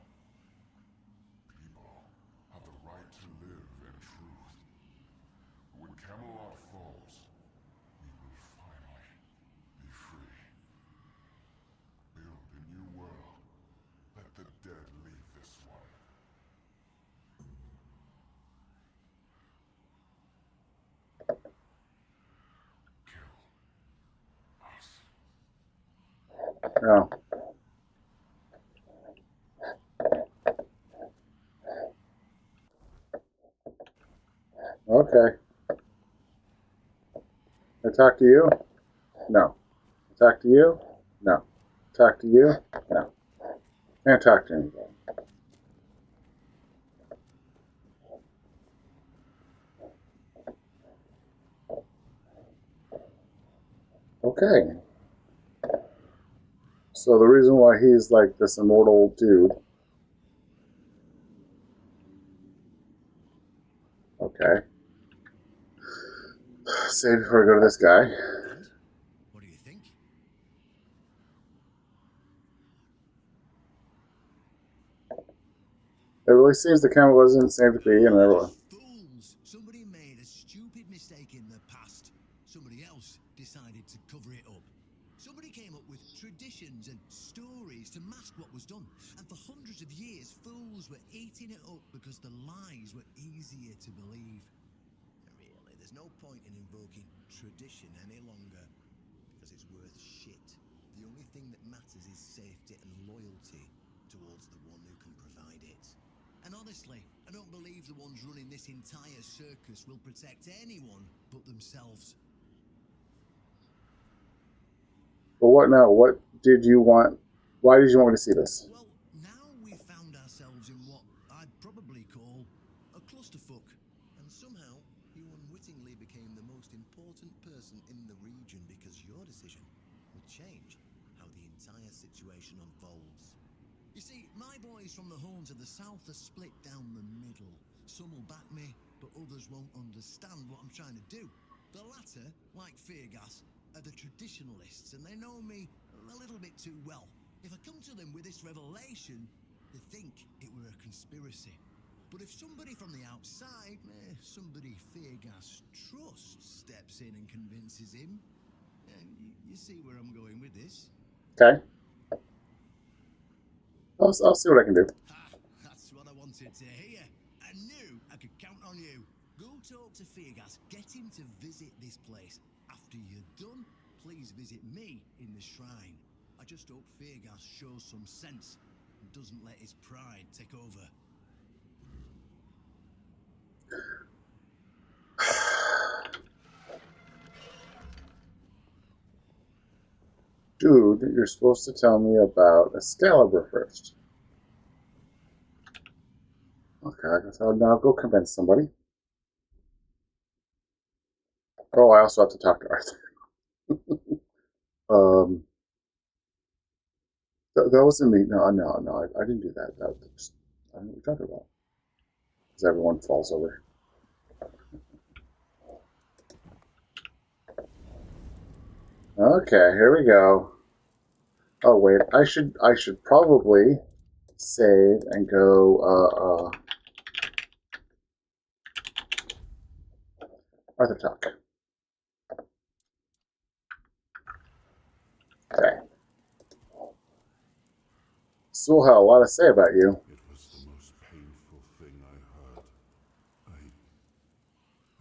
People have the right to live in truth. When Camelot falls, we will finally be free. Build a new world. Let the dead leave this one. Kill us. No. Okay. I talk to you? No. Talk to you? No. Talk to you? No. Can't talk to anybody. Okay. So the reason why he's like this immortal dude. Okay. Say before I go to this guy. And what do you think? It really seems the camera wasn't safe to be, and everyone. Fools! Somebody made a stupid mistake in the past. Somebody else decided to cover it up. Somebody came up with traditions and stories to mask what was done. And for hundreds of years, fools were eating it up because the lies were easier to believe. Really, there's no point in invoking tradition any longer because it's worth shit. The only thing that matters is safety and loyalty towards the one who can provide it. And honestly, I don't believe the ones running this entire circus will protect anyone but themselves. But what now? What did you want? Why did you want me to see this? Well, now we've found ourselves in what I'd probably call a clusterfuck. And somehow, you unwittingly became the most important person in the region because your decision will change how the entire situation unfolds. You see, my boys from the horn to the south are split down the middle. Some will back me, but others won't understand what I'm trying to do. The latter, like Feargas, are the traditionalists, and they know me a little bit too well. If I come to them with this revelation, they think it were a conspiracy. But if somebody from the outside, somebody Feargas trusts, steps in and convinces him, you see where I'm going with this? Okay. I'll see what I can do. That's what I wanted to hear. I knew I could count on you. Go talk to Feargas. Get him to visit this place. After you're done, please always visit me in the shrine. I just hope Feargas shows some sense and doesn't let his pride take over. Dude, you're supposed to tell me about Excalibur first. Okay, I guess I'll now go convince somebody. Oh, I also have to talk to Arthur. That wasn't me. No, I didn't do that. That was just, I don't know what you're talking about. Because everyone falls over. Okay, here we go. Oh wait, I should probably save and go Arthur talk. Okay. Sewell had a lot to say about you. It was the most painful thing I heard.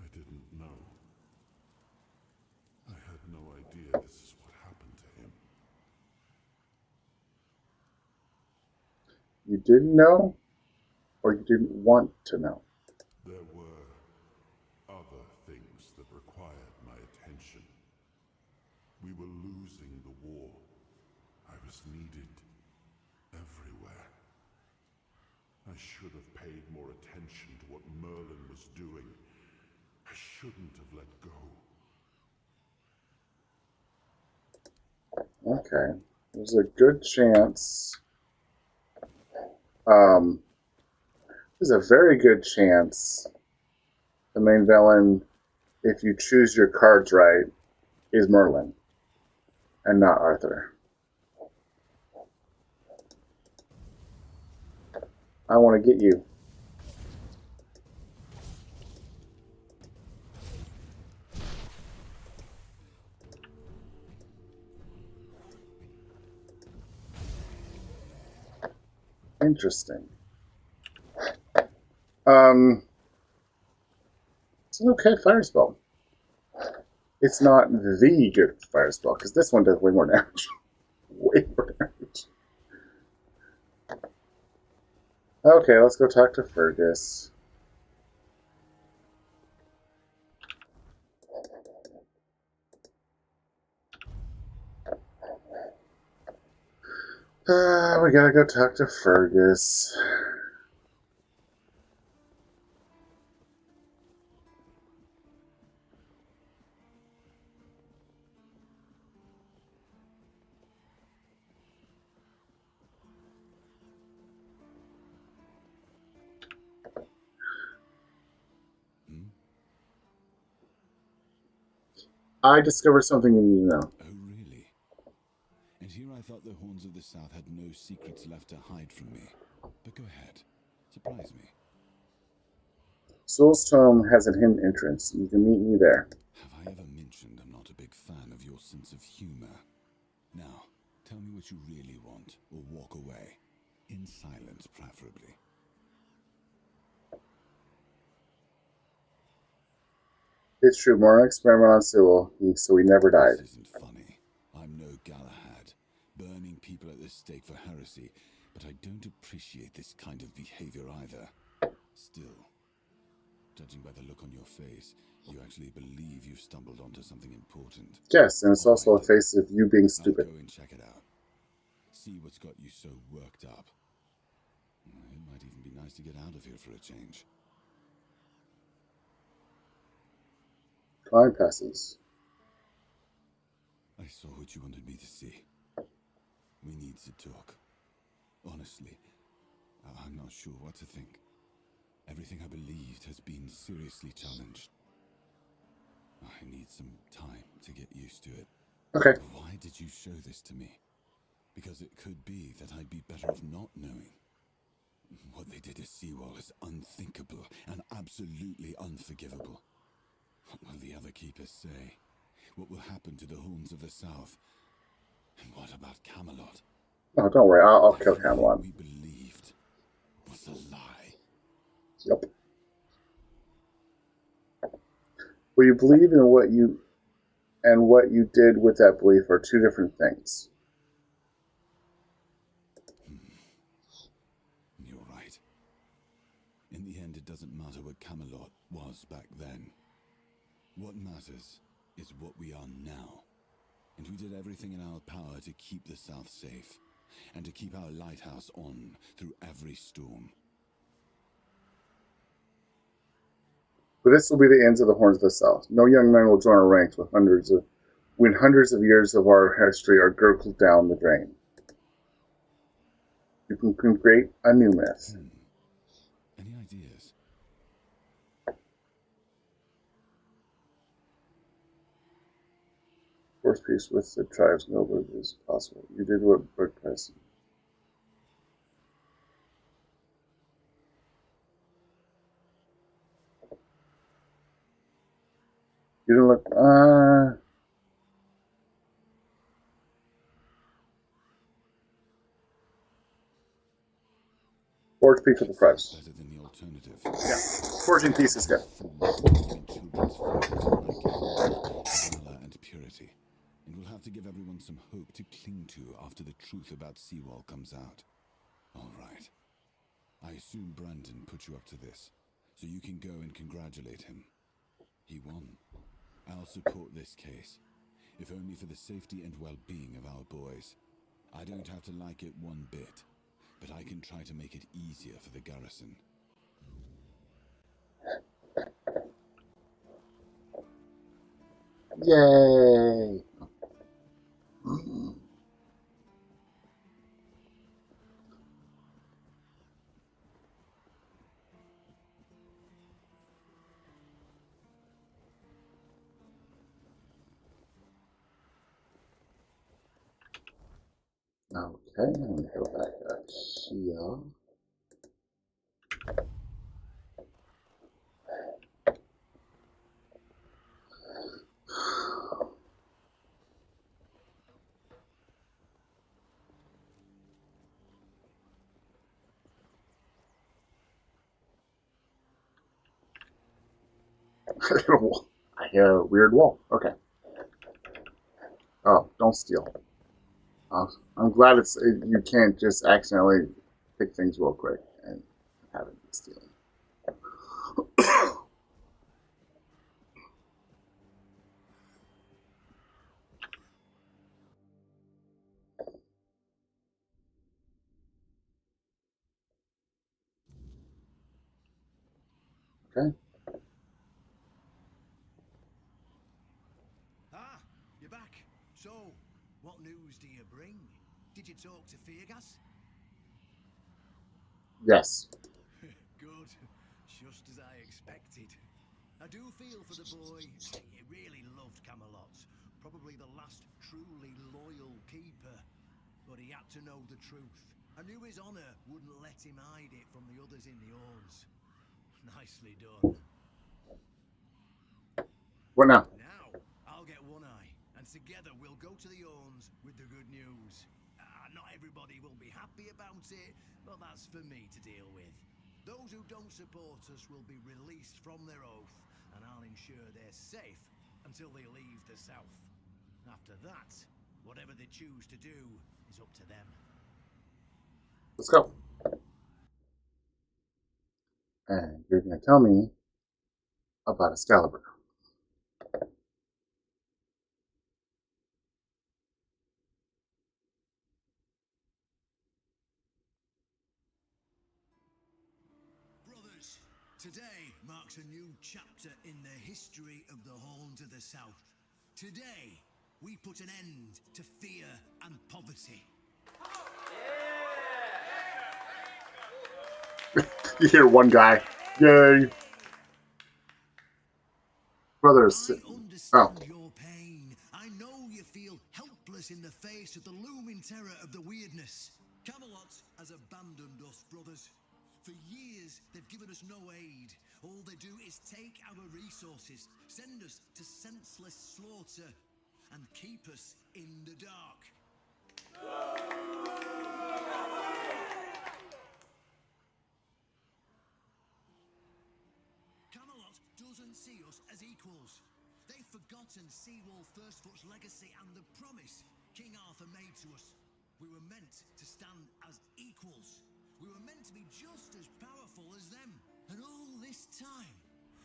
I didn't know. I had no idea this is what happened to him. You didn't know? Or you didn't want to know? There were other things that required my attention. We were losing the war. I was needed everywhere. I should have paid more attention to what Merlin was doing. I shouldn't have let go. Okay. There's a good chance. There's a very good chance the main villain, if you choose your cards right, is Merlin and not Arthur. I want to get you. Interesting. It's an okay fire spell. It's not the good fire spell, because this one does way more damage. Way more damage. Okay, let's go talk to Fergus. We gotta go talk to Fergus. I discovered something you need to know. Oh, really? And here I thought the Horns of the South had no secrets left to hide from me. But go ahead. Surprise me. Soul's Tome has a hidden entrance. You can meet me there. Have I ever mentioned I'm not a big fan of your sense of humor? Now, tell me what you really want, or walk away. In silence, preferably. It's true, Moran experimented on Sewell, so he never died. This isn't funny. I'm no Galahad, burning people at the stake for heresy, but I don't appreciate this kind of behavior either. Still, judging by the look on your face, you actually believe you've stumbled onto something important. Yes, and it's also a face of you being stupid. I'll go and check it out. See what's got you so worked up. It might even be nice to get out of here for a change. Time passes. I saw what you wanted me to see. We need to talk. Honestly, I'm not sure what to think. Everything I believed has been seriously challenged. I need some time to get used to it. Okay. Why did you show this to me? Because it could be that I'd be better off not knowing. What they did to Seawall is unthinkable and absolutely unforgivable. What will the other keepers say? What will happen to the Horns of the South? And what about Camelot? Oh, don't worry. I'll kill Camelot. We believed was a lie. Yep. Will you believe in what you... and what you did with that belief are two different things. You're right. In the end, it doesn't matter what Camelot was back then. What matters is what we are now. And we did everything in our power to keep the South safe, and to keep our lighthouse on through every storm. But this will be the ends of the Horns of the South. No young man will join our ranks when hundreds of years of our history are gurgled down the drain. You can create a new myth. Any ideas? Force peace with the tribes nobly is possible. You did what Brooke pressed. You didn't look. Forge peace with the price. Better than the alternative. Yeah, forging peace is good. Valor and purity, and we'll have to give everyone some hope to cling to after the truth about Seawall comes out. All right. I assume Brandon put you up to this, so you can go and congratulate him. He won. I'll support this case, if only for the safety and well-being of our boys. I don't have to like it one bit, but I can try to make it easier for the garrison. Yay! Okay, let me go back up here. I hear a weird wall. Okay. Oh, don't steal. I'm glad you can't just accidentally pick things real quick and have it be stealing. Okay. Ah, you're back. So, what news do you bring? Did you talk to Feargas? Yes. Good. Just as I expected. I do feel for the boy. He really loved Camelot. Probably the last truly loyal keeper. But he had to know the truth. I knew his honor wouldn't let him hide it from the others in the Orns. Nicely done. What now? Now, I'll get One Eye, and together we'll go to the Orns with the good news. Not everybody will be happy about it, but that's for me to deal with. Those who don't support us will be released from their oath, and I'll ensure they're safe until they leave the South. After that, whatever they choose to do is up to them. Let's go. And you're going to tell me about Excalibur. Brothers, today marks a new chapter in the history of the Horns of the South. Today, we put an end to fear and poverty. You hear one guy. Yay. Brothers. I understand your pain. I know you feel helpless in the face of the looming terror of the weirdness. Camelot has abandoned us, brothers. For years, they've given us no aid. All they do is take our resources, send us to senseless slaughter, and keep us in the dark. Camelot doesn't see us as equals. They forgotten Seawall Firstfoot's legacy and the promise King Arthur made to us. We were meant to stand as equals. We were meant to be just as powerful as them. And all this time,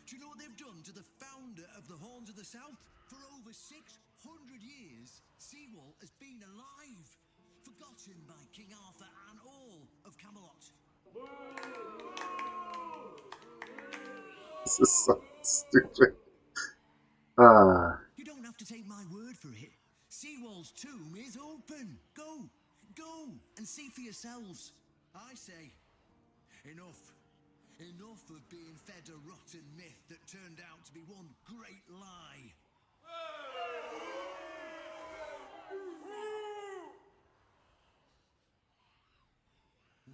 do you know what they've done to the founder of the Horns of the South? For over 600 years, Seawall has been alive, forgotten by King Arthur and all of Camelot. This is so stupid. You don't have to take my word for it. Seawall's tomb is open. Go and see for yourselves. I say, enough. Enough of being fed a rotten myth that turned out to be one great lie.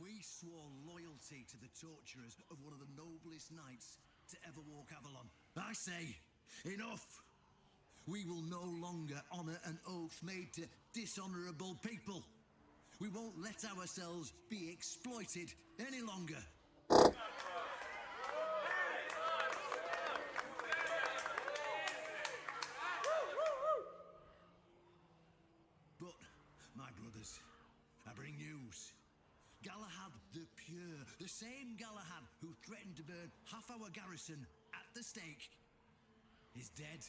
We swore loyalty to the torturers of one of the noblest knights to ever walk Avalon. I say, enough! We will no longer honor an oath made to dishonorable people. We won't let ourselves be exploited any longer. But, my brothers, I bring news. Galahad the Pure, the same Galahad who threatened to burn half our garrison at the stake, is dead.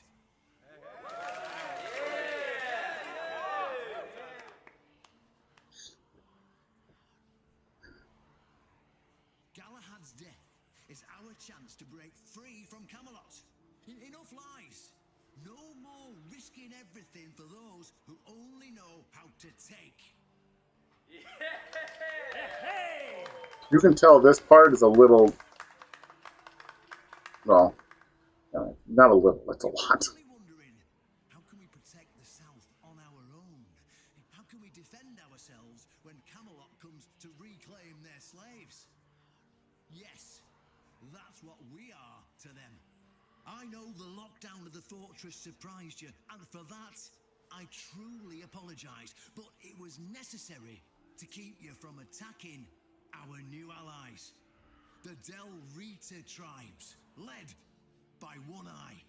Galahad's death is our chance to break free from Camelot. Enough lies. No more risking everything for those who only know how to take. You can tell this part is a little, well, not a little, it's a lot. Wondering, how can we protect the South on our own? How can we defend ourselves when Camelot comes to reclaim their slaves? Yes, that's what we are to them. I know the lockdown of the fortress surprised you, and for that, I truly apologize. But it was necessary to keep you from attacking our new allies, the Del Rita tribes, led by One Eye.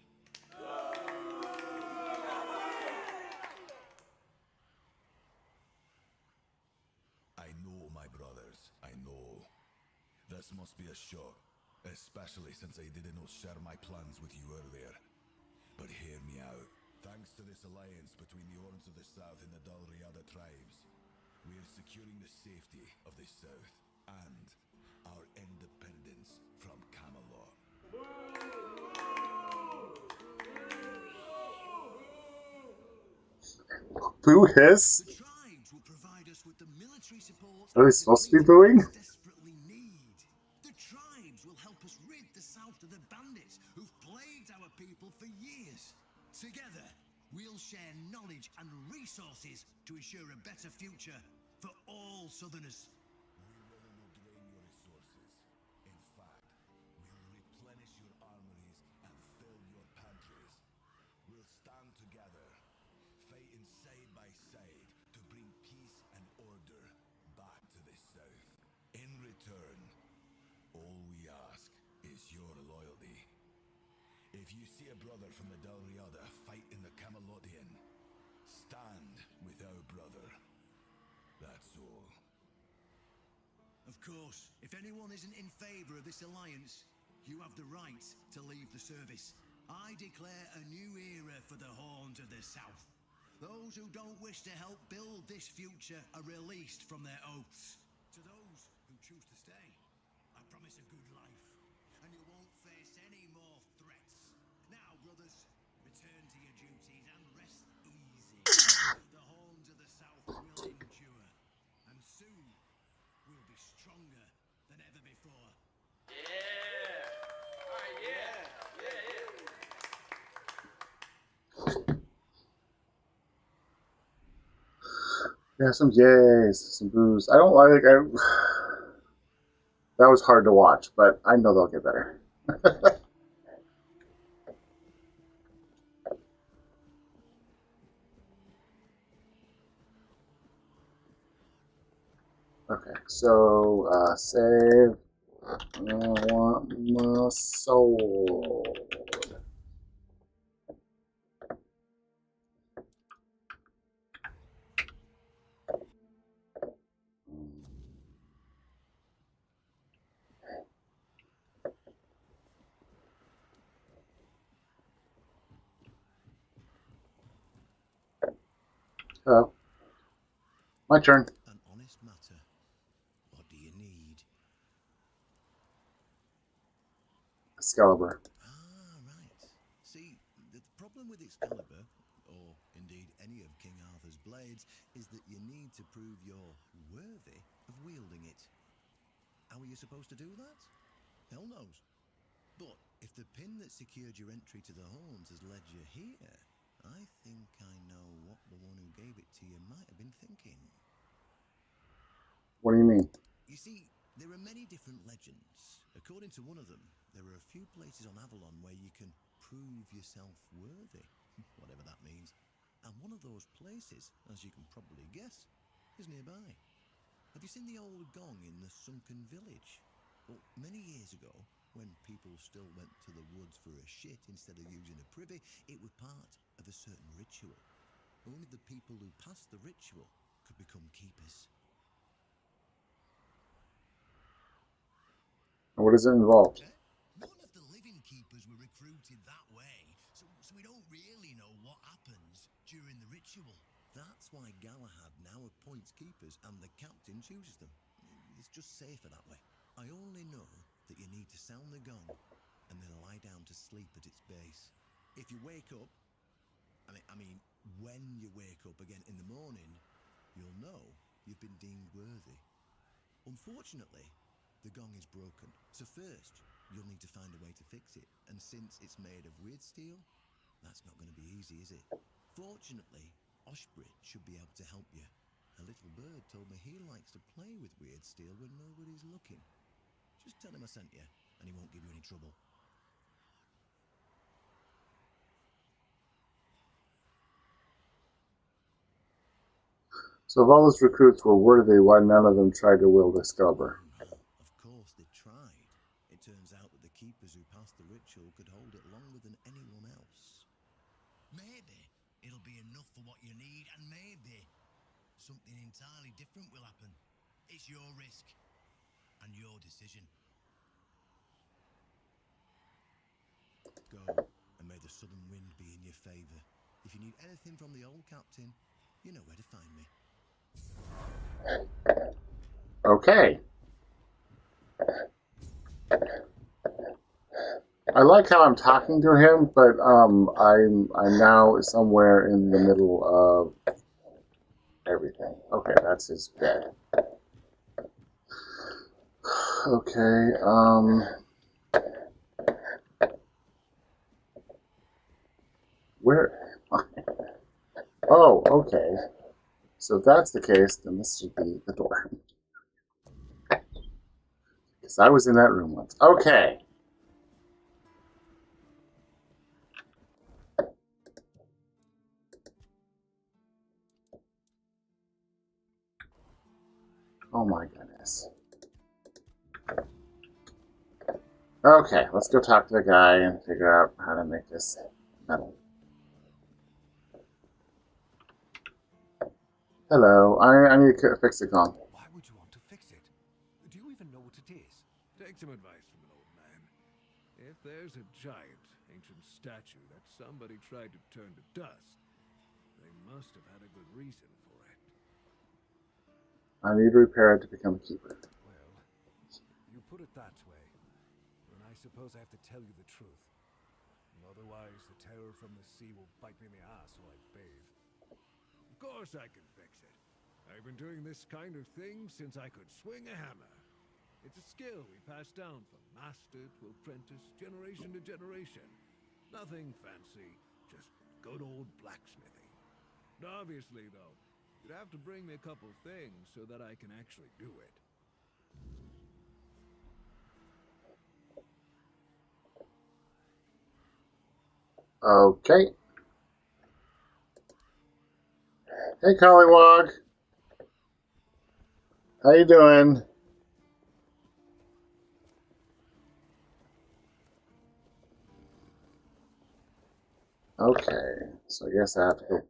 I know, my brothers, I know. This must be a shock, especially since I didn't share my plans with you earlier. But hear me out. Thanks to this alliance between the Horns of the South and the Dalriada tribes, we are securing the safety of the South and our independence from Camelot. Boo hiss? The tribes will provide us with the military support Are they supposed to be booing? we desperately need. The tribes will help us rid the South of the bandits who've plagued our people for years. Together, we'll share knowledge and resources to ensure a better future for all Southerners. We will not drain your resources. In fact, we'll replenish your armories and fill your pantries. We'll stand together, fighting side by side to bring peace and order back to the South. In return, all we ask is your loyalty. If you see a brother from the Dalriada fight in the Camelotian, stand with our brother. That's all. Of course, if anyone isn't in favor of this alliance, you have the right to leave the service. I declare a new era for the Horns of the South. Those who don't wish to help build this future are released from their oaths. To those who choose to stay, I promise a good life, and you won't face any more threats. Now, brothers, return to your duties and rest easy. The Horns of the South will endure, and soon we'll be stronger than ever before. Yeah, some yays, some boos. I don't like. That was hard to watch, but I know they'll get better. Okay, so save. I want my soul. My turn. An honest matter. What do you need? Excalibur. Ah, right. See, the problem with Excalibur, or indeed any of King Arthur's blades, is that you need to prove you're worthy of wielding it. How are you supposed to do that? Hell knows. But if the pin that secured your entry to the horns has led you here, I think I know what the one who gave it to you might have been thinking. What do you mean? You see, there are many different legends. According to one of them, there are a few places on Avalon where you can prove yourself worthy, whatever that means. And one of those places, as you can probably guess, is nearby. Have you seen the old gong in the sunken village? Well, many years ago, when people still went to the woods for a shit instead of using a privy, it was part of a certain ritual. Only the people who passed the ritual could become keepers. What does it involve? None of the living keepers were recruited that way, so we don't really know what happens during the ritual. That's why Galahad now appoints keepers and the captain chooses them. It's just safer that way. I only know that you need to sound the gong and then lie down to sleep at its base. If you wake up, I mean, when you wake up again in the morning, you'll know you've been deemed worthy. Unfortunately, the gong is broken, so first you'll need to find a way to fix it. And since it's made of weird steel, that's not going to be easy, is it? Fortunately, Oshbrit should be able to help you. A little bird told me he likes to play with weird steel when nobody's looking. Just tell him I sent you, and he won't give you any trouble. So if all those recruits were worthy, why none of them tried to wield Excalibur? Of course they tried. It turns out that the keepers who passed the ritual could hold it longer than anyone else. Maybe it'll be enough for what you need, and maybe something entirely different will happen. It's your risk and your decision. Go, and may the southern wind be in your favor. If you need anything from the old captain, you know where to find me. Okay. I like how I'm talking to him, but I'm now somewhere in the middle of everything. Okay, that's his bed. Okay, where am I? Oh, okay. So if that's the case, then this should be the door. Because I was in that room once. Okay. Oh my goodness. Okay, let's go talk to the guy and figure out how to make this metal. Hello, I need to fix the gong. Why would you want to fix it? Do you even know what it is? Take some advice from an old man. If there's a giant, ancient statue that somebody tried to turn to dust, they must have had a good reason for it. I need to repair it to become a keeper. Well, you put it that way, then I suppose I have to tell you the truth. Otherwise, the terror from the sea will bite me in the ass while I bathe. Of course I can fix it. I've been doing this kind of thing since I could swing a hammer. It's a skill we pass down from master to apprentice, generation to generation. Nothing fancy, just good old blacksmithing. Obviously, though, you'd have to bring me a couple things so that I can actually do it. Okay. Hey, Collywog. How you doing? Okay, so I guess I have to go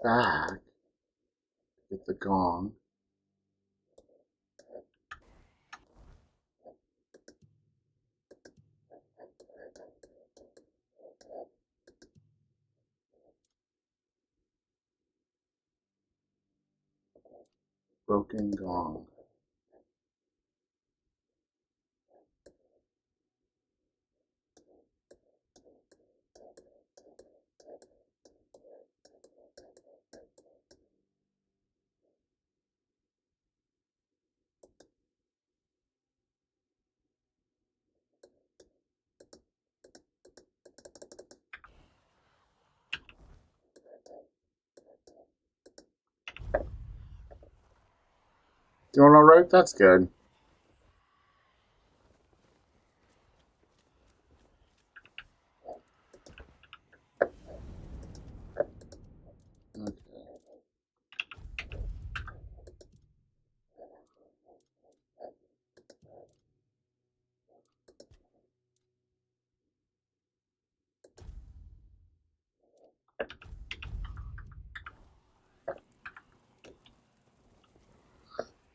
back, get the gong. Broken gong. Doing all right? That's good. Okay.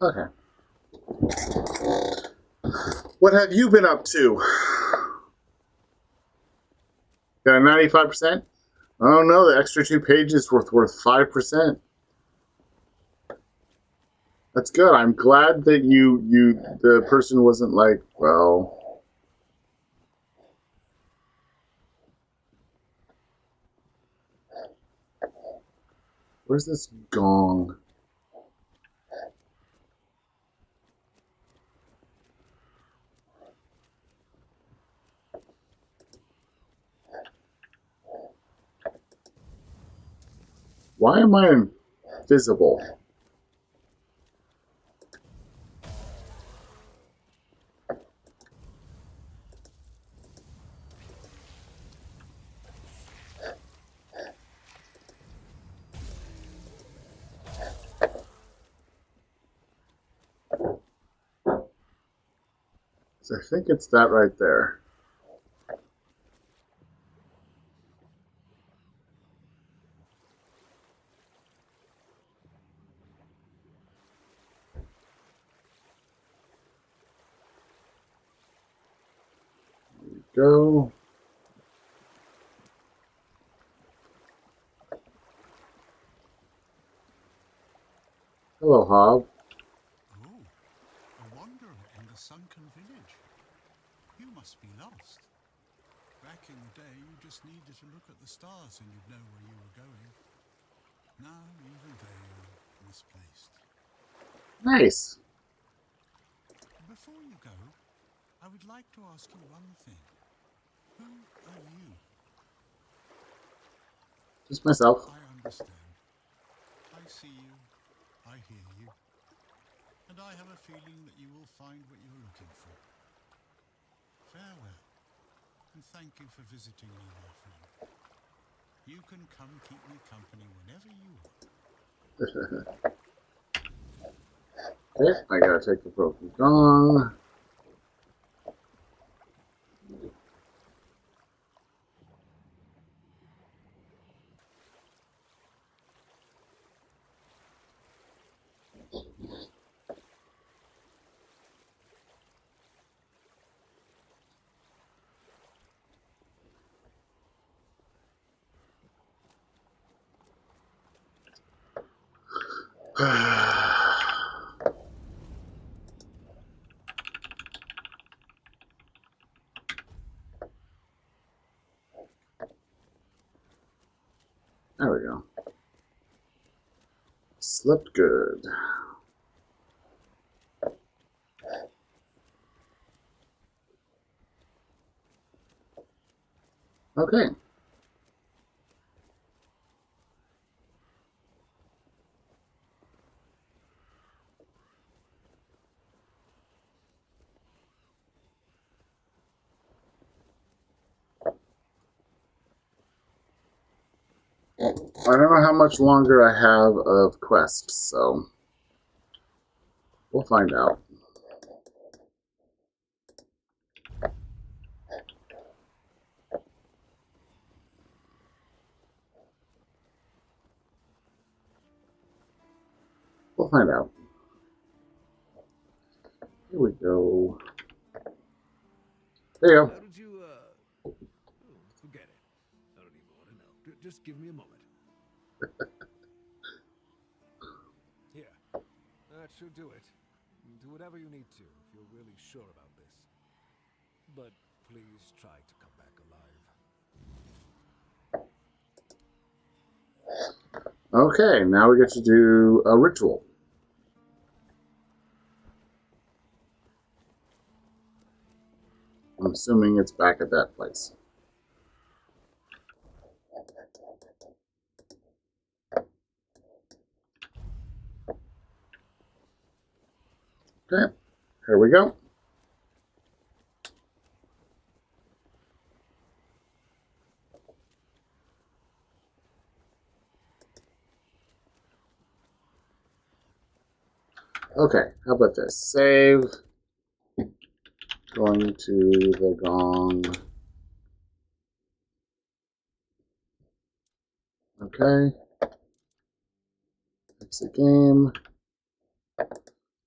Okay. What have you been up to? Got a 95%? Oh no, the extra 2 pages worth 5%. That's good. I'm glad that the person wasn't like, well, where's this gong? Why am I invisible? So I think it's that right there. Go. Hello, Hob. Oh, a wanderer in the sunken village. You must be lost. Back in the day, you just needed to look at the stars and you'd know where you were going. Now, even they are misplaced. Nice. Before you go, I would like to ask you one thing. Who are you? Just myself. I understand. I see you. I hear you. And I have a feeling that you will find what you're looking for. Farewell. And thank you for visiting me, my friend. You can come keep me company whenever you want. Okay, I gotta take the broken gong. There we go. Slept good. Okay. I don't know how much longer I have of quests, so we'll find out. We'll find out. Here we go. There you go. How did you, oh, forget it. I don't even want to know. Just give me a moment. Here. that should do it. Do whatever you need to if you're really sure about this. But please try to come back alive. Okay, now we get to do a ritual. I'm assuming it's back at that place. Okay, here we go. Okay, how about this? Save. Going to the gong. Okay. Exit game.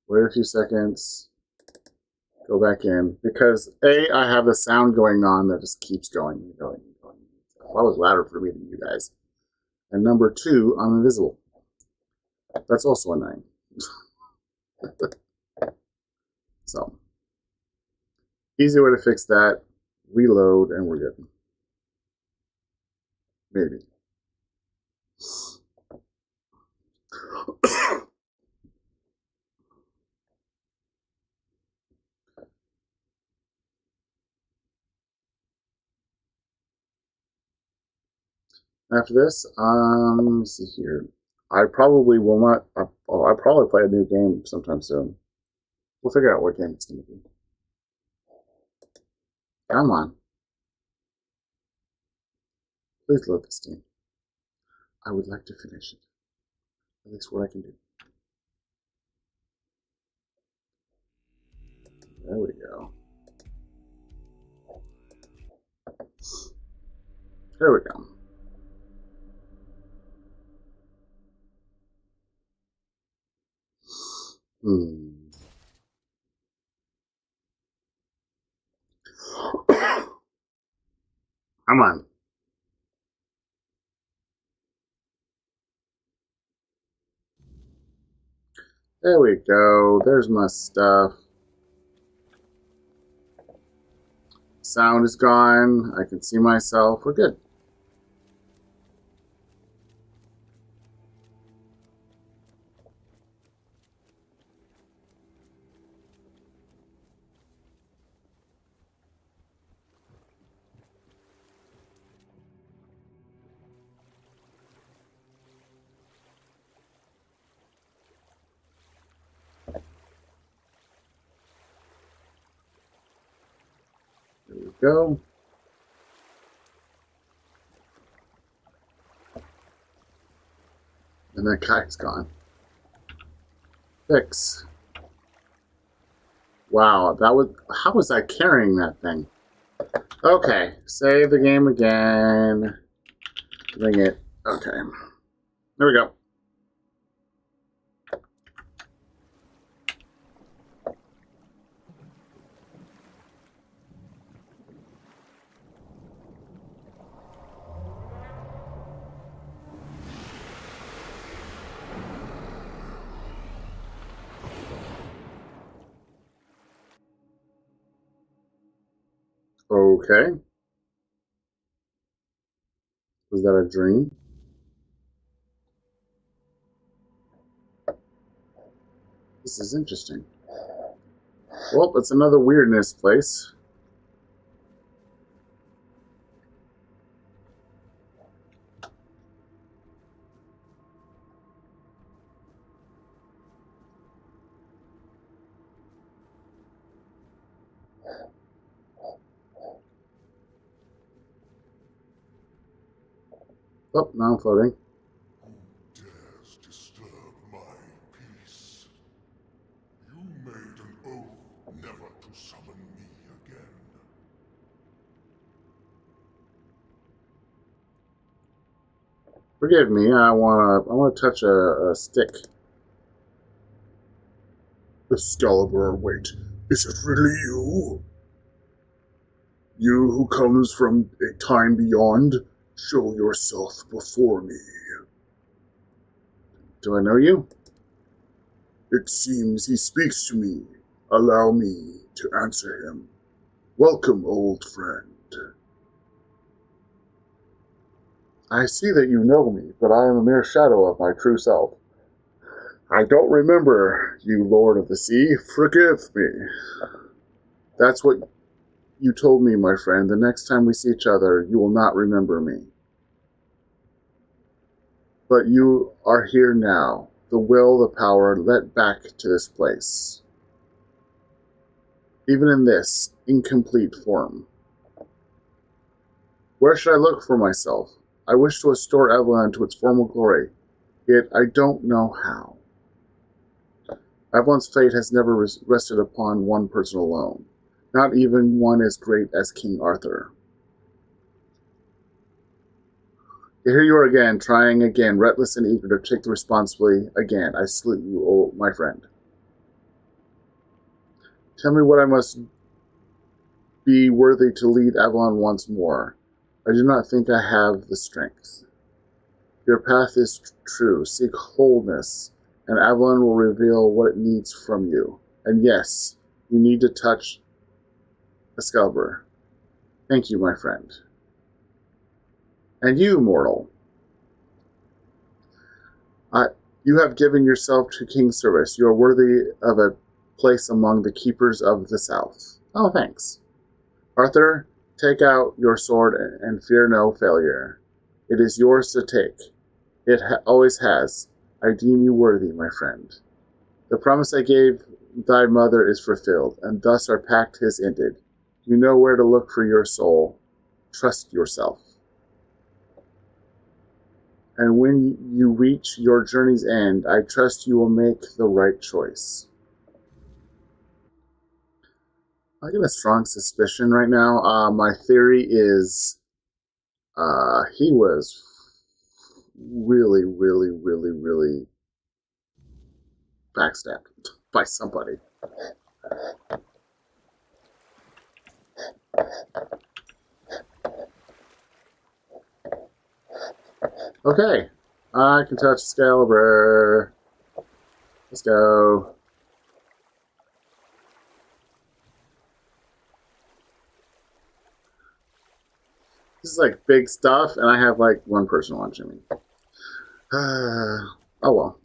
Wait a few seconds. Go back in. Because A, I have the sound going on that just keeps going and going and going. That was louder for me than you guys. And number 2, I'm invisible. That's also annoying. So, easy way to fix that. Reload and we're good. Maybe. After this, let me see here. I probably will not. I'll probably play a new game sometime soon. We'll figure out what game it's going to be. Come on. Please load this game. I would like to finish it. At least what I can do. There we go. There we go. Come on. There we go. There's my stuff. Sound is gone. I can see myself. We're good. There we go. And that guy's gone. Fix. Wow, that was... How was I carrying that thing? Okay, save the game again. Bring it. Okay. There we go. Okay. Was that a dream? This is interesting. Well, it's another weirdness place. Oh, now I'm floating. Who dares disturb my peace? You made an oath never to summon me again. Forgive me, I wanna touch a stick. Excalibur, wait, is it really you? You who comes from a time beyond, show yourself before me. Do I know you? It seems he speaks to me. Allow me to answer him. Welcome, old friend. I see that you know me, but I am a mere shadow of my true self. I don't remember you, Lord of the Sea. Forgive me. That's what you told me, my friend. The next time we see each other, you will not remember me. But you are here now. The will, the power, led back to this place. Even in this incomplete form. Where should I look for myself? I wish to restore Avalon to its former glory, yet I don't know how. Avalon's fate has never rested upon one person alone, not even one as great as King Arthur. Here you are again, trying again, reckless and eager to take the responsibility again. I salute you, oh, my friend. Tell me what I must be worthy to lead Avalon once more. I do not think I have the strength. Your path is true. Seek wholeness, and Avalon will reveal what it needs from you. And yes, you need to touch Excalibur. Thank you, my friend. And you, mortal. You have given yourself to King's service. You are worthy of a place among the keepers of the South. Oh, thanks. Arthur, take out your sword and fear no failure. It is yours to take. It always has. I deem you worthy, my friend. The promise I gave thy mother is fulfilled, and thus our pact has ended. You know where to look for your soul. Trust yourself. And when you reach your journey's end, I trust you will make the right choice. I get a strong suspicion right now. My theory is he was really, really, really, really backstabbed by somebody. Okay, I can touch Excalibur. Let's go. This is like big stuff, and I have like one person watching me. Oh well.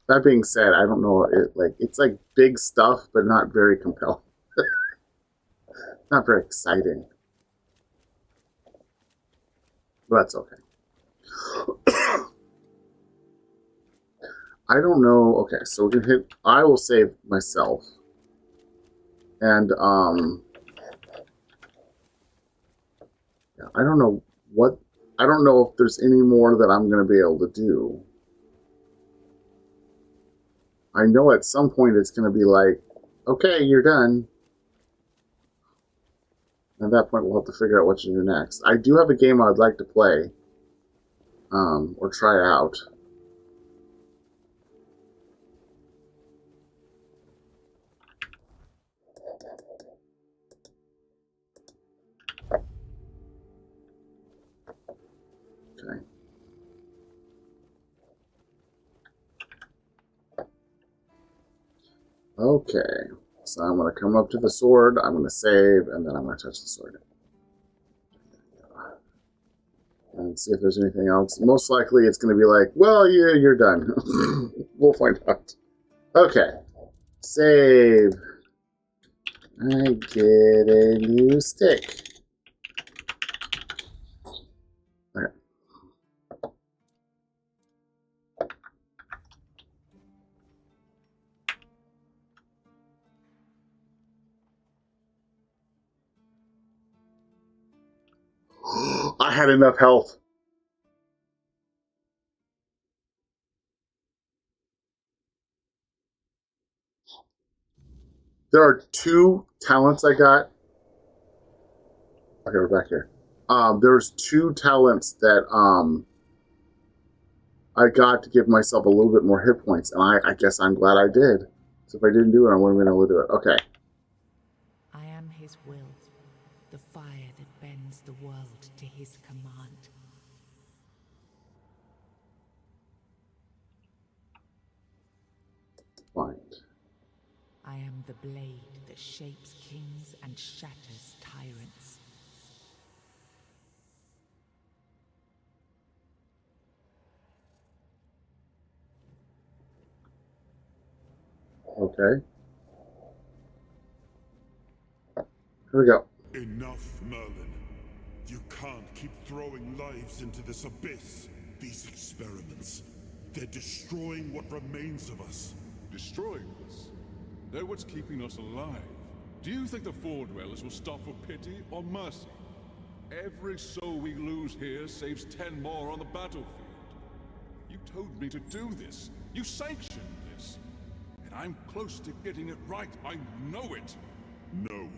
That being said, I don't know. It's like big stuff, but not very compelling. Not very exciting. But that's okay. I don't know. Okay, so we're gonna hit. I will save myself, and I don't know what. I don't know if there's any more that I'm gonna be able to do. I know at some point it's gonna be like, okay, you're done. At that point, we'll have to figure out what to do next. I do have a game I'd like to play, or try out. Okay. Okay. So I'm going to come up to the sword, I'm going to save, and then I'm going to touch the sword. And see if there's anything else. Most likely it's going to be like, well, yeah, you're done. We'll find out. Okay. Save. I get a new stick. Okay. I had enough health. There are 2 talents I got. Okay, we're back here. There's 2 talents that I got to give myself a little bit more hit points, and I guess I'm glad I did. So if I didn't do it, I wouldn't have been able to do it. Okay. I am his will, the fire that bends the world to his command. the blade that shapes kings and shatters tyrants. Okay. Here we go. Enough, Merlin. You can't keep throwing lives into this abyss. These experiments, they're destroying what remains of us. Destroying us? They're what's keeping us alive. Do you think the Four Dwellers will stop for pity or mercy? Every soul we lose here saves 10 more on the battlefield. You told me to do this. You sanctioned this. And I'm close to getting it right. I know it. No,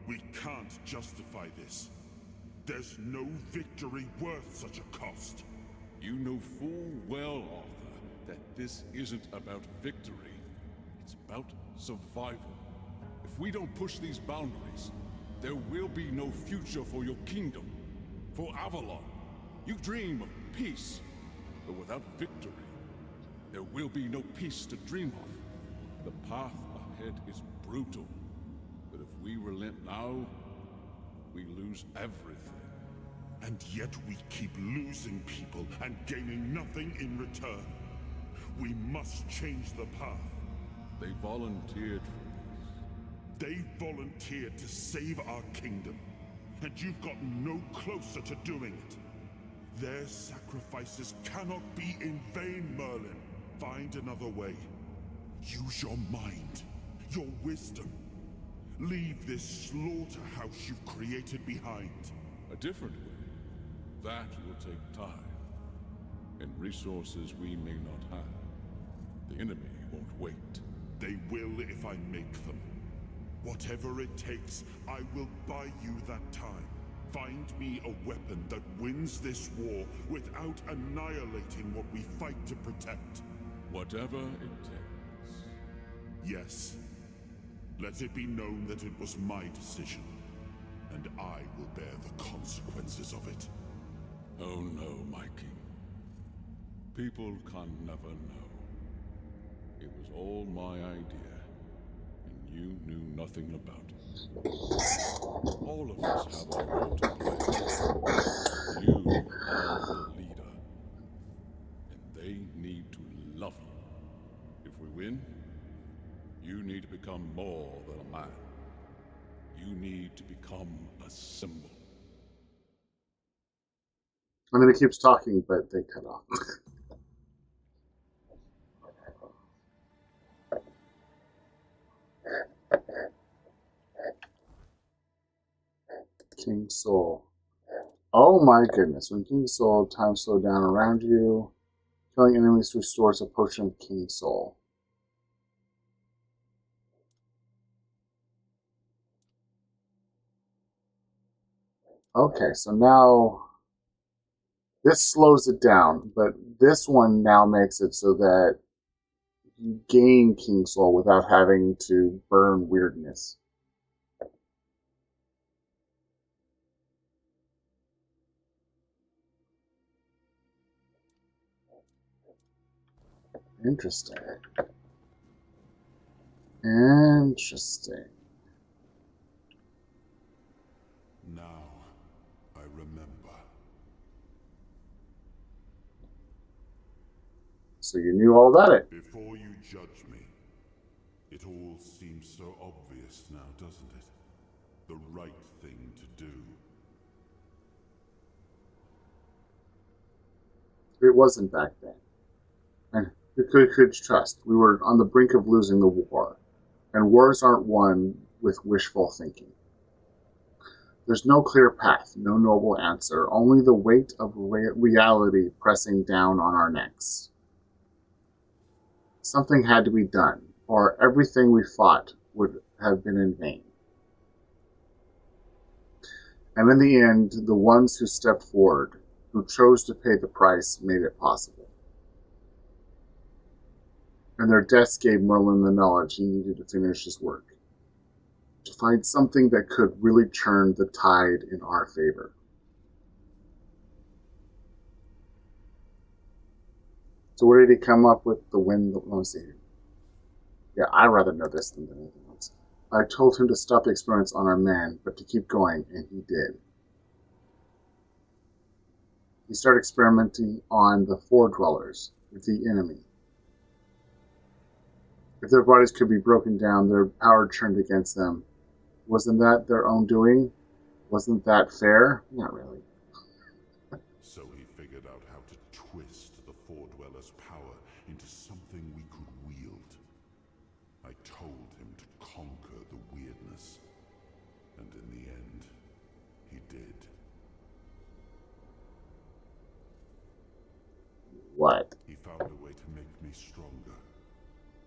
we can't justify this. There's no victory worth such a cost. You know full well, Arthur, that this isn't about victory. It's about survival. If we don't push these boundaries, there will be no future for your kingdom, for Avalon. You dream of peace, but without victory, there will be no peace to dream of. The path ahead is brutal, but if we relent now, we lose everything. And yet we keep losing people and gaining nothing in return. We must change the path. They volunteered for this. They volunteered to save our kingdom, and you've gotten no closer to doing it. Their sacrifices cannot be in vain, Merlin. Find another way. Use your mind, your wisdom. Leave this slaughterhouse you've created behind. A different way. That will take time, and resources we may not have. The enemy won't wait. They will if I make them. Whatever it takes, I will buy you that time. Find me a weapon that wins this war without annihilating what we fight to protect. Whatever it takes. Yes. Let it be known that it was my decision, and I will bear the consequences of it. Oh no, my king. People can never know. It was all my idea, and you knew nothing about it. All of us have a role to play. You are the leader, and they need to love you. If we win, you need to become more than a man. You need to become a symbol. I mean, it keeps talking, but they cut off. King Soul. Oh my goodness. When King Soul, time slowed down around you. Killing enemies restores a potion of King Soul. Okay, so now this slows it down, but this one now makes it so that you gain King Soul without having to burn weirdness. Interesting. Interesting. Now, I remember. So you knew all about it. Before you judge me, it all seems so obvious now, doesn't it? The right thing to do. It wasn't back then. And you could trust. We were on the brink of losing the war. And wars aren't won with wishful thinking. There's no clear path, no noble answer, only the weight of reality pressing down on our necks. Something had to be done, or everything we fought would have been in vain. And in the end, the ones who stepped forward, who chose to pay the price, made it possible. And their deaths gave Merlin the knowledge he needed to finish his work. To find something that could really turn the tide in our favor. So where did he come up with the wind? Let me see here. Yeah, I'd rather know this than anything else. I told him to stop the experiments on our man, but to keep going, and he did. He started experimenting on the Four Dwellers, the enemy. If their bodies could be broken down, their power turned against them. Wasn't that their own doing? Wasn't that fair? Not really. So he figured out how to twist the Four Dwellers' power into something we could wield. I told him to conquer the weirdness. And in the end, he did. What? He found a way to make me stronger.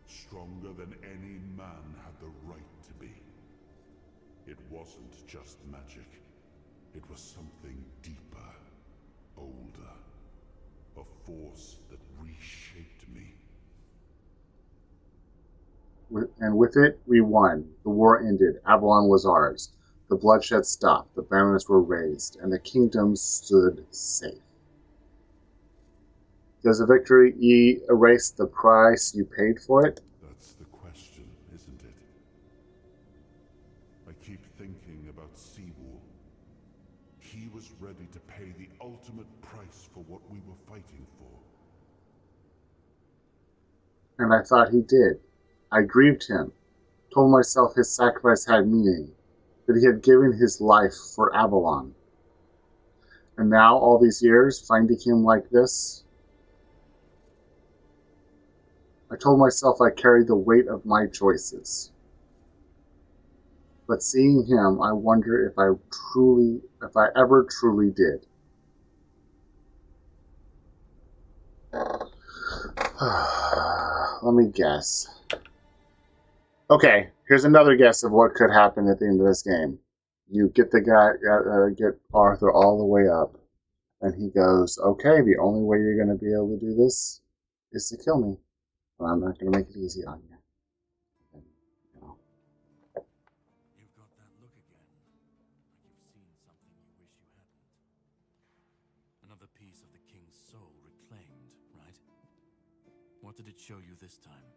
Stronger than any man had the right to be. It wasn't just magic. It was something deeper, older. A force that reshaped me. And with it, we won. The war ended. Avalon was ours. The bloodshed stopped. The banners were raised. And the kingdom stood safe. Does a victory erase the price you paid for it? That's the question, isn't it? I keep thinking about Seawall. He was ready to pay the ultimate price for what we were fighting for. And I thought he did. I grieved him, told myself his sacrifice had meaning, that he had given his life for Avalon. And now, all these years, finding him like this, I told myself I carried the weight of my choices. But seeing him, I wonder if I ever truly did. Let me guess. Okay, here's another guess of what could happen at the end of this game. You get the guy, get Arthur all the way up, and he goes, "Okay, the only way you're going to be able to do this is to kill me. And I'm not going to make it easy on you." And, you know. You've got that look again, like you've seen something you wish you hadn't. Another piece of the king's soul reclaimed, right? What did it show you this time?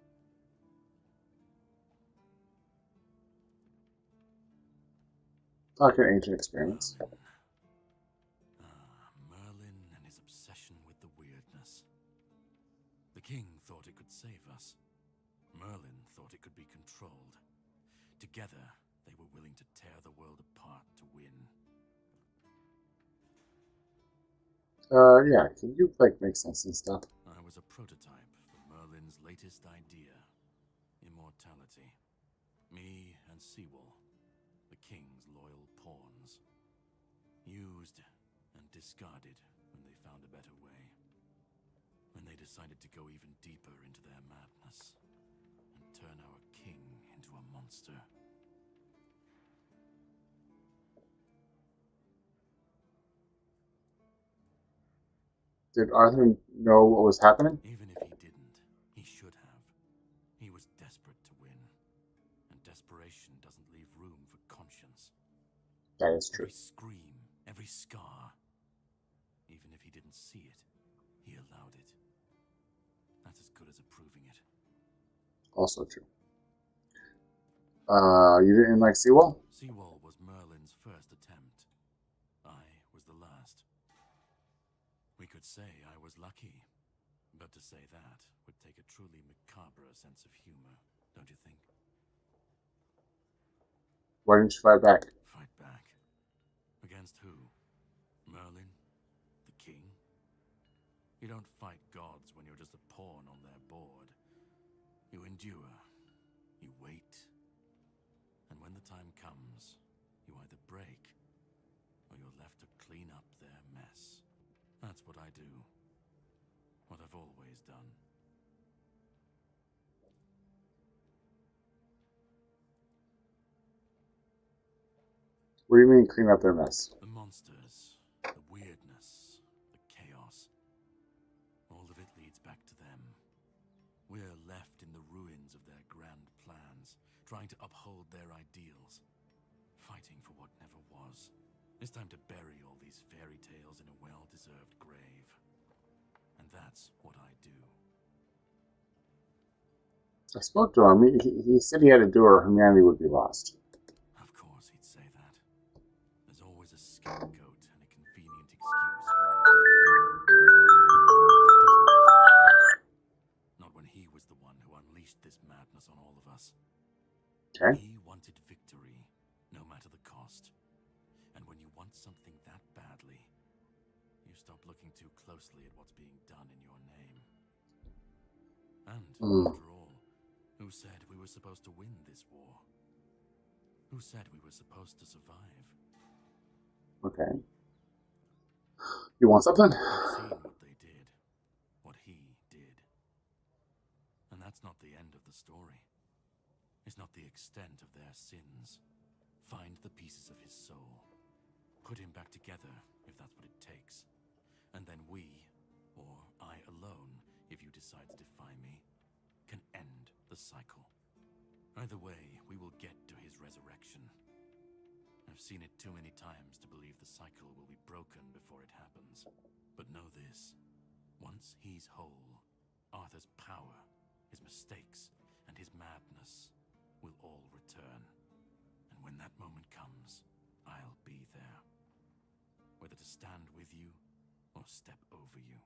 Talking ancient experiments. Merlin and his obsession with the weirdness. The king thought it could save us. Merlin thought it could be controlled. Together, they were willing to tear the world apart to win. Yeah, can you, make sense and stuff? I was a prototype for Merlin's latest idea. Immortality. Me and Seawall, the king's loyal pawns. Used and discarded when they found a better way. When they decided to go even deeper into their madness and turn our king into a monster. Did Arthur know what was happening? Even if he didn't, he should have. He was desperate to win. And desperation doesn't leave room for conscience. That is true. Every scream, every scar. Even if he didn't see it, he allowed it. That's as good as approving it. Also true. You didn't like Seawall? Seawall was Merlin's first attempt. I was the last. We could say I was lucky, but to say that would take a truly macabre sense of humor, don't you think? Why didn't you fight back? Fight back? Against who? Merlin? The king? You don't fight gods when you're just a pawn on their board. You endure. You wait. And when the time comes, you either break, or you're left to clean up their mess. That's what I do. What I've always done. What do you mean clean up their mess? The monsters, the weirdness, the chaos. All of it leads back to them. We're left in the ruins of their grand plans, trying to uphold their ideals, fighting for what never was. It's time to bury all these fairy tales in a well-deserved grave. And that's what I do. I spoke to him. He said he had a door, humanity would be lost. Of course he'd say that. There's always a scapegoat and a convenient excuse for not when he was the one who unleashed this madness on all of us. Okay. He wanted victory, no matter the cost. And when you want something that badly, you stop looking too closely at what's being done in your name. And, after all, who said we were supposed to win this war? Who said we were supposed to survive? Okay. You want something? I've seen what they did. What he did. And that's not the end of the story. It's not the extent of their sins. Find the pieces of his soul. Put him back together, if that's what it takes. And then we, or I alone, if you decide to defy me, can end the cycle. Either way, we will get to his resurrection. I've seen it too many times to believe the cycle will be broken before it happens. But know this. Once he's whole, Arthur's power, his mistakes, and his madness will all return. And when that moment comes, I'll be there. Whether to stand with you or step over you.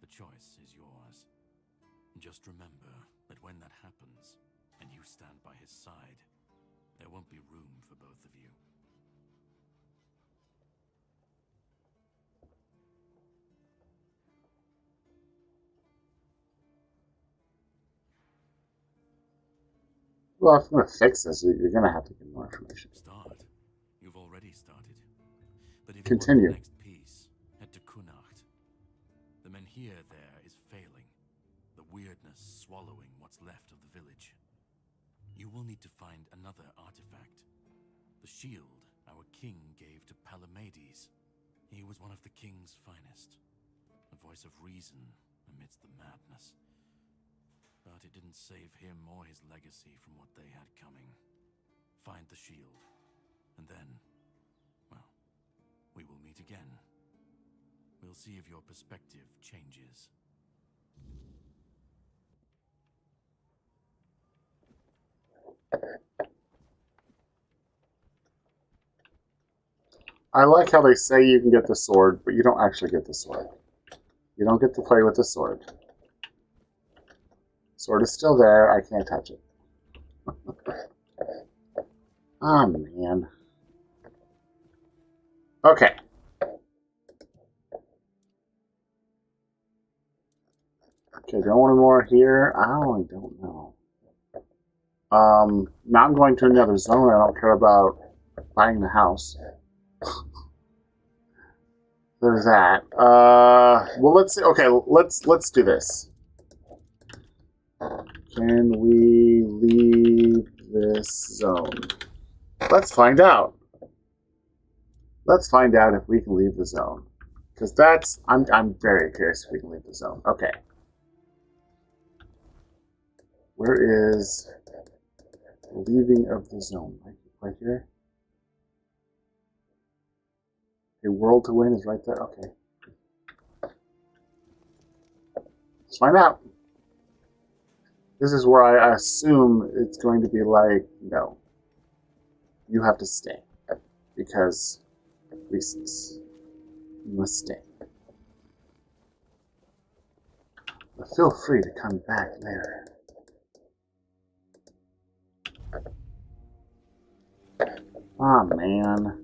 The choice is yours. Just remember that when that happens, and you stand by his side, there won't be room for both of you. Well, if I'm going to fix this, you're going to have to get more information. Start. You've already started. But if Continue. you want the next piece, head to Kunacht. The menhir there is failing. The weirdness swallowing what's left of the village. You will need to find another artifact. The shield our king gave to Palamedes. He was one of the king's finest. A voice of reason amidst the madness. But it didn't save him or his legacy from what they had coming. Find the shield. And then, well, we will meet again. We'll see if your perspective changes. I like how they say you can get the sword, but you don't actually get the sword. You don't get to play with the sword. Sword is still there. I can't touch it. Oh, man. Okay. Okay, don't want more here. I really don't know. Now I'm going to another zone. I don't care about buying the house. There's that. Well, let's see. Okay, let's do this. Can we leave this zone? Let's find out. Let's find out if we can leave the zone, because I'm very curious if we can leave the zone. Okay. Where is leaving of the zone? Right here. A world to win is right there. Okay. Let's find out. This is where I assume it's going to be like, no. You have to stay. Because reasons. You must stay. But feel free to come back later. Oh, man.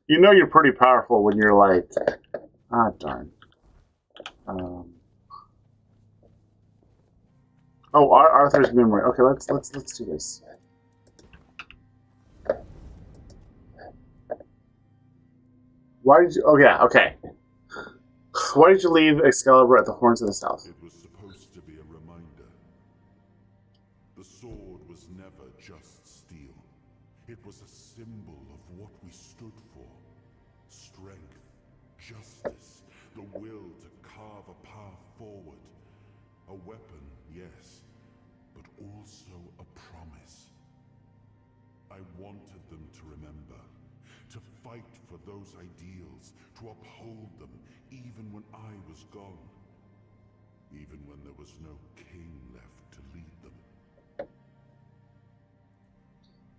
You know you're pretty powerful when you're like, darn. Oh, Arthur's memory. Okay, let's do this. Why did you? Oh yeah, okay. Why did you leave Excalibur at the Horns of the South? It was supposed to be a reminder. The sword was never just steel. It was a symbol of what we stood for. Strength, justice, the will to carve a path forward. A weapon, yes, but also a promise. I wanted them to remember, to fight for those ideals, to uphold them, even when I was gone. Even when there was no king left to lead them.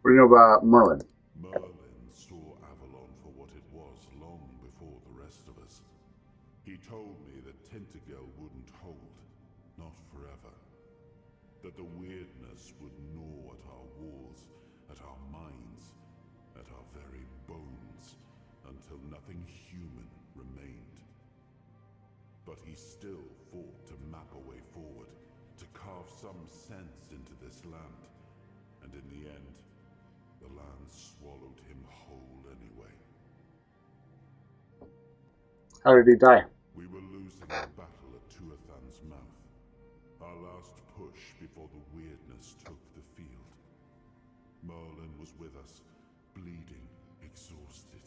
What do you know about Merlin? Merlin saw Avalon for what it was long before the rest of us. He told me that Tainted wouldn't hold, not forever. That the weirdness would gnaw at our walls, at our minds, at our very bones, until nothing human remained. But he still fought to map a way forward, to carve some sense into this land. And in the end, the land swallowed him whole anyway. How did he die? We were losing the battle at Tuathan's mouth. Our last push before the weirdness took the field. Merlin was with us, bleeding, exhausted,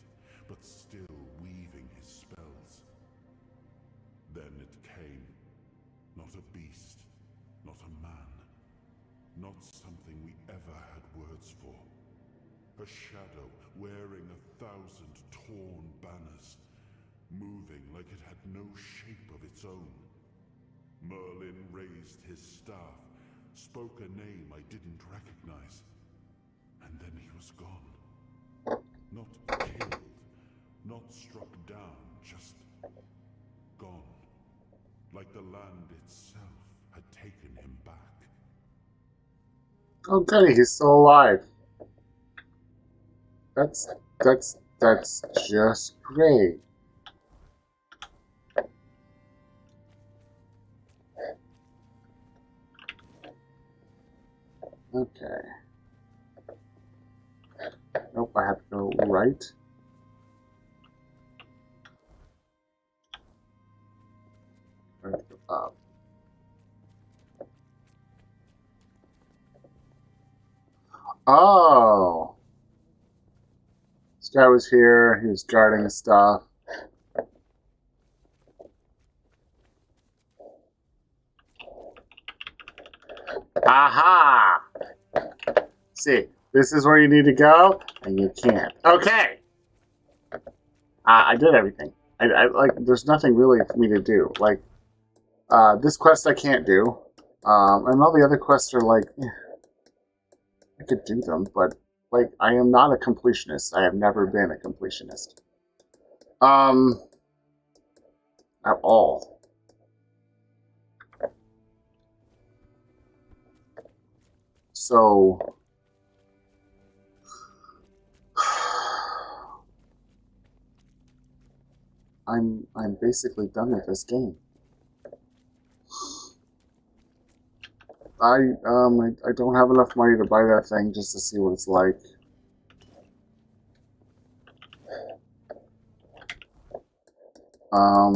but still weaving his spells. Then it came. Not a beast, not a man, not something we ever had words for. A shadow wearing 1,000 torn banners, moving like it had no shape of its own. Merlin raised his staff, spoke a name I didn't recognize, and then he was gone. Not killed, not struck down, just gone. Like the land itself had taken him back. Oh goody, he's still alive. That's just great. Okay. Nope, I have to go right. I have to go up. Oh! This guy was here, he was guarding his stuff. Aha! See, this is where you need to go, and you can't. Okay! I did everything. I like, there's nothing really for me to do. Like, this quest I can't do. And all the other quests are like, I could do them, but, like, I am not a completionist. I have never been a completionist. At all. So, I'm basically done with this game. I don't have enough money to buy that thing just to see what it's like. I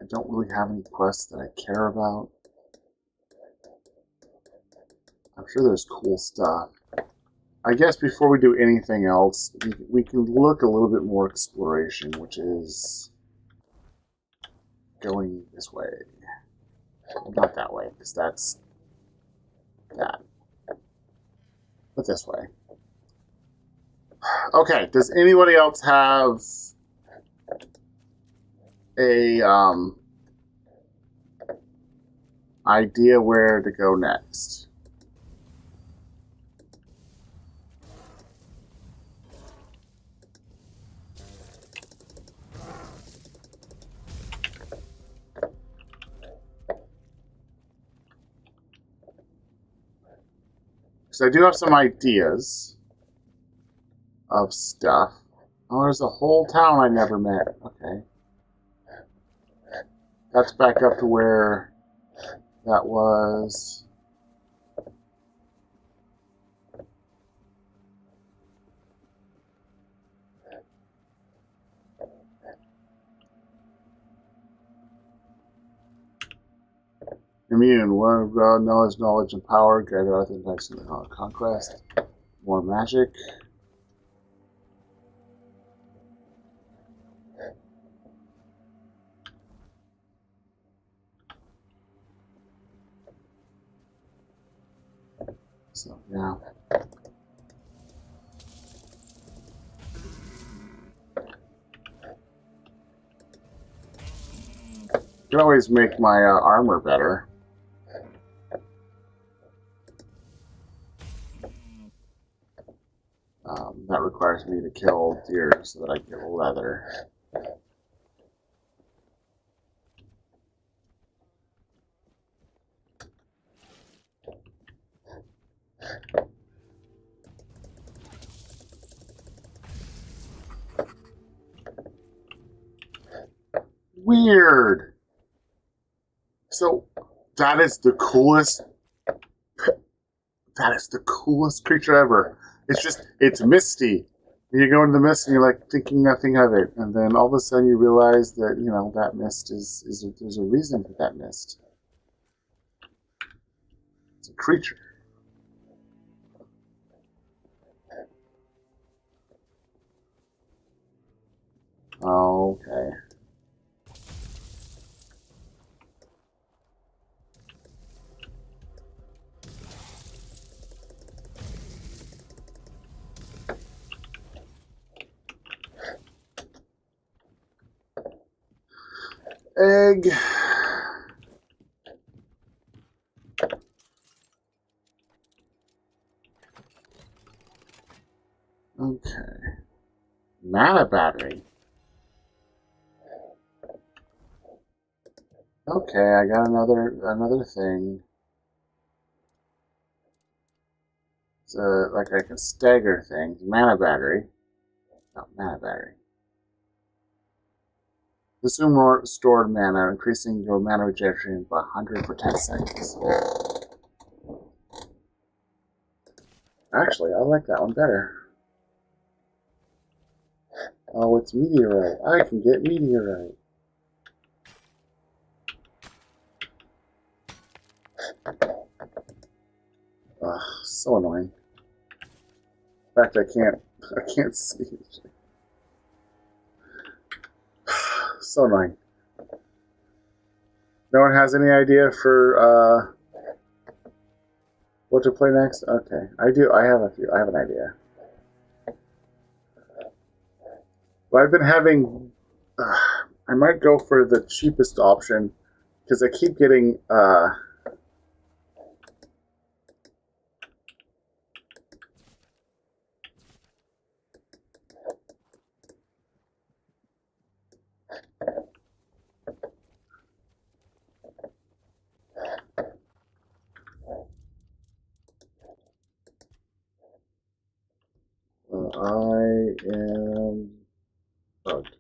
don't really have any quests that I care about. I'm sure there's cool stuff. I guess before we do anything else, we can look a little bit more exploration, which is going this way. Not that way, because that's that. But this way. Okay, does anybody else have a idea where to go next? So I do have some ideas of stuff. Oh, there's a whole town I never met. Okay. That's back up to where that was. Immune. One knowledge and power. Greater artifacts in the conquest. More magic. So, yeah. You can always make my armor better. That requires me to kill deer so that I get leather. Weird. So that is the coolest. That is the coolest creature ever. It's misty. And you go into the mist and you're like thinking nothing of it, and then all of a sudden you realize that that mist there's a reason for that mist. It's a creature. Okay. Egg. Okay. Mana battery. Okay, I got another thing. It's like I can stagger things. Mana battery. No, mana battery. Consume more stored mana, increasing your mana regeneration by 100 for 10 seconds. Actually, I like that one better. Oh, it's meteorite. I can get meteorite. Ugh, so annoying. In fact, I can't see. So annoying. No one has any idea for what to play next? Okay, I do. I have an idea. Well, I've been having. I might go for the cheapest option because I keep getting. I am bugged.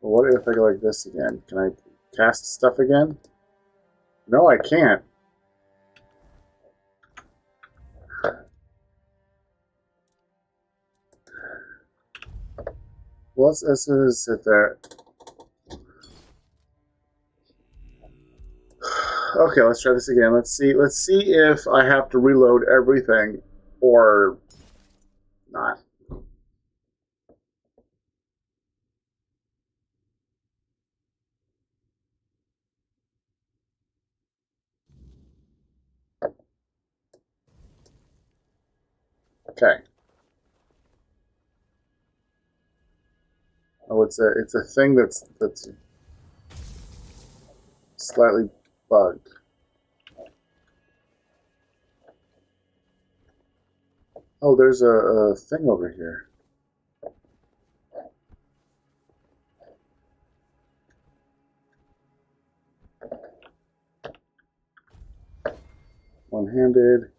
What if I go like this again? Can I cast stuff again? No, I can't. Well, let's sit there. Okay, let's try this again. Let's see if I have to reload everything or not. Okay. Oh, it's a thing that's slightly bugged. Oh, there's a thing over here. One-handed.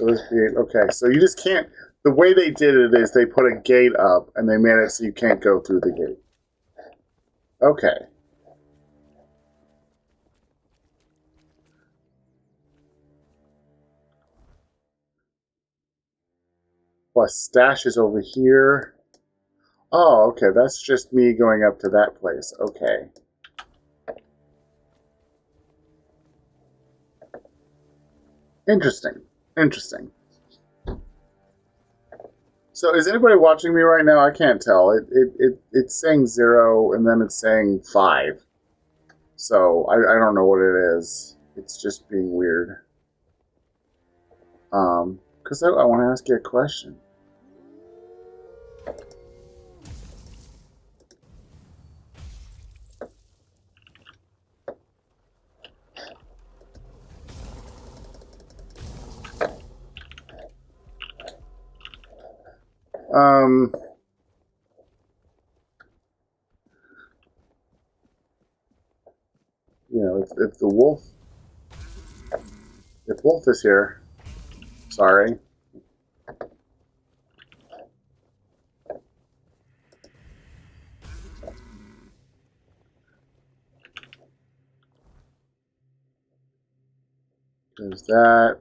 So this gate. Okay, so you just can't. The way they did it is they put a gate up and they made it so you can't go through the gate. Okay. Plus, stash is over here. Oh, okay. That's just me going up to that place. Okay. Interesting. Interesting. So, is anybody watching me right now? I can't tell. It's saying 0 and then it's saying 5. So, I don't know what it is. It's just being weird. Because I want to ask you a question. You know, if the wolf, if Wolf is here, sorry. There's that.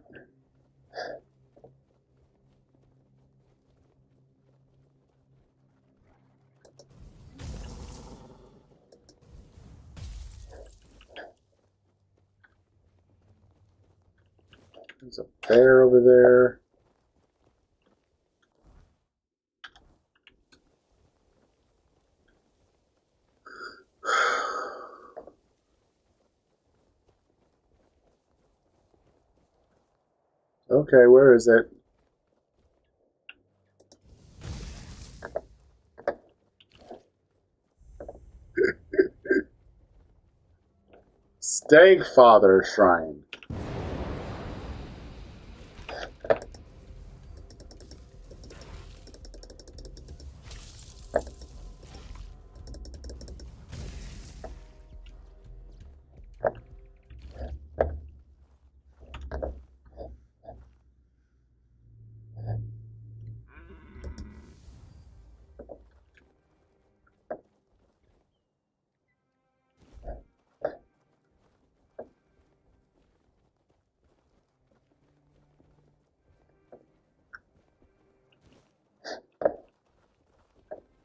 There's a bear over there. Okay, where is it? Stagfather Shrine.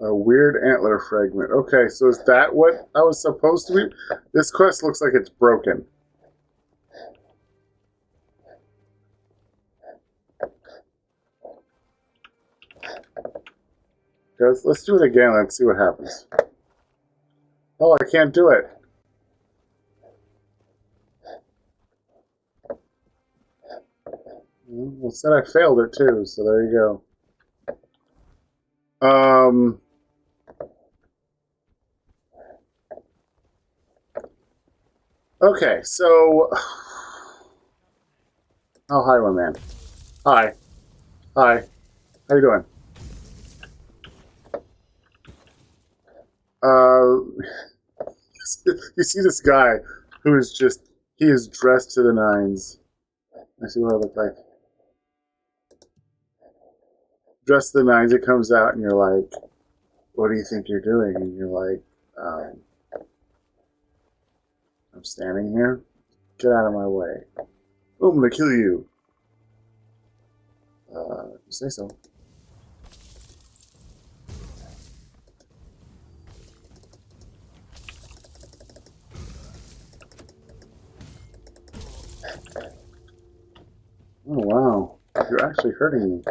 A weird antler fragment. Okay, so is that what I was supposed to be? This quest looks like it's broken. Guys, let's do it again. Let's see what happens. Oh, I can't do it. Well, it said I failed it too, so there you go. Okay, so... Oh, hi, my man. Hi. Hi. How you doing? You see this guy who is just... He is dressed to the nines. I see what I look like. Dressed to the nines, it comes out and you're like, what do you think you're doing? And you're like, I'm standing here. Get out of my way. Oh, I'm gonna kill you. You say so. Oh, wow. You're actually hurting me.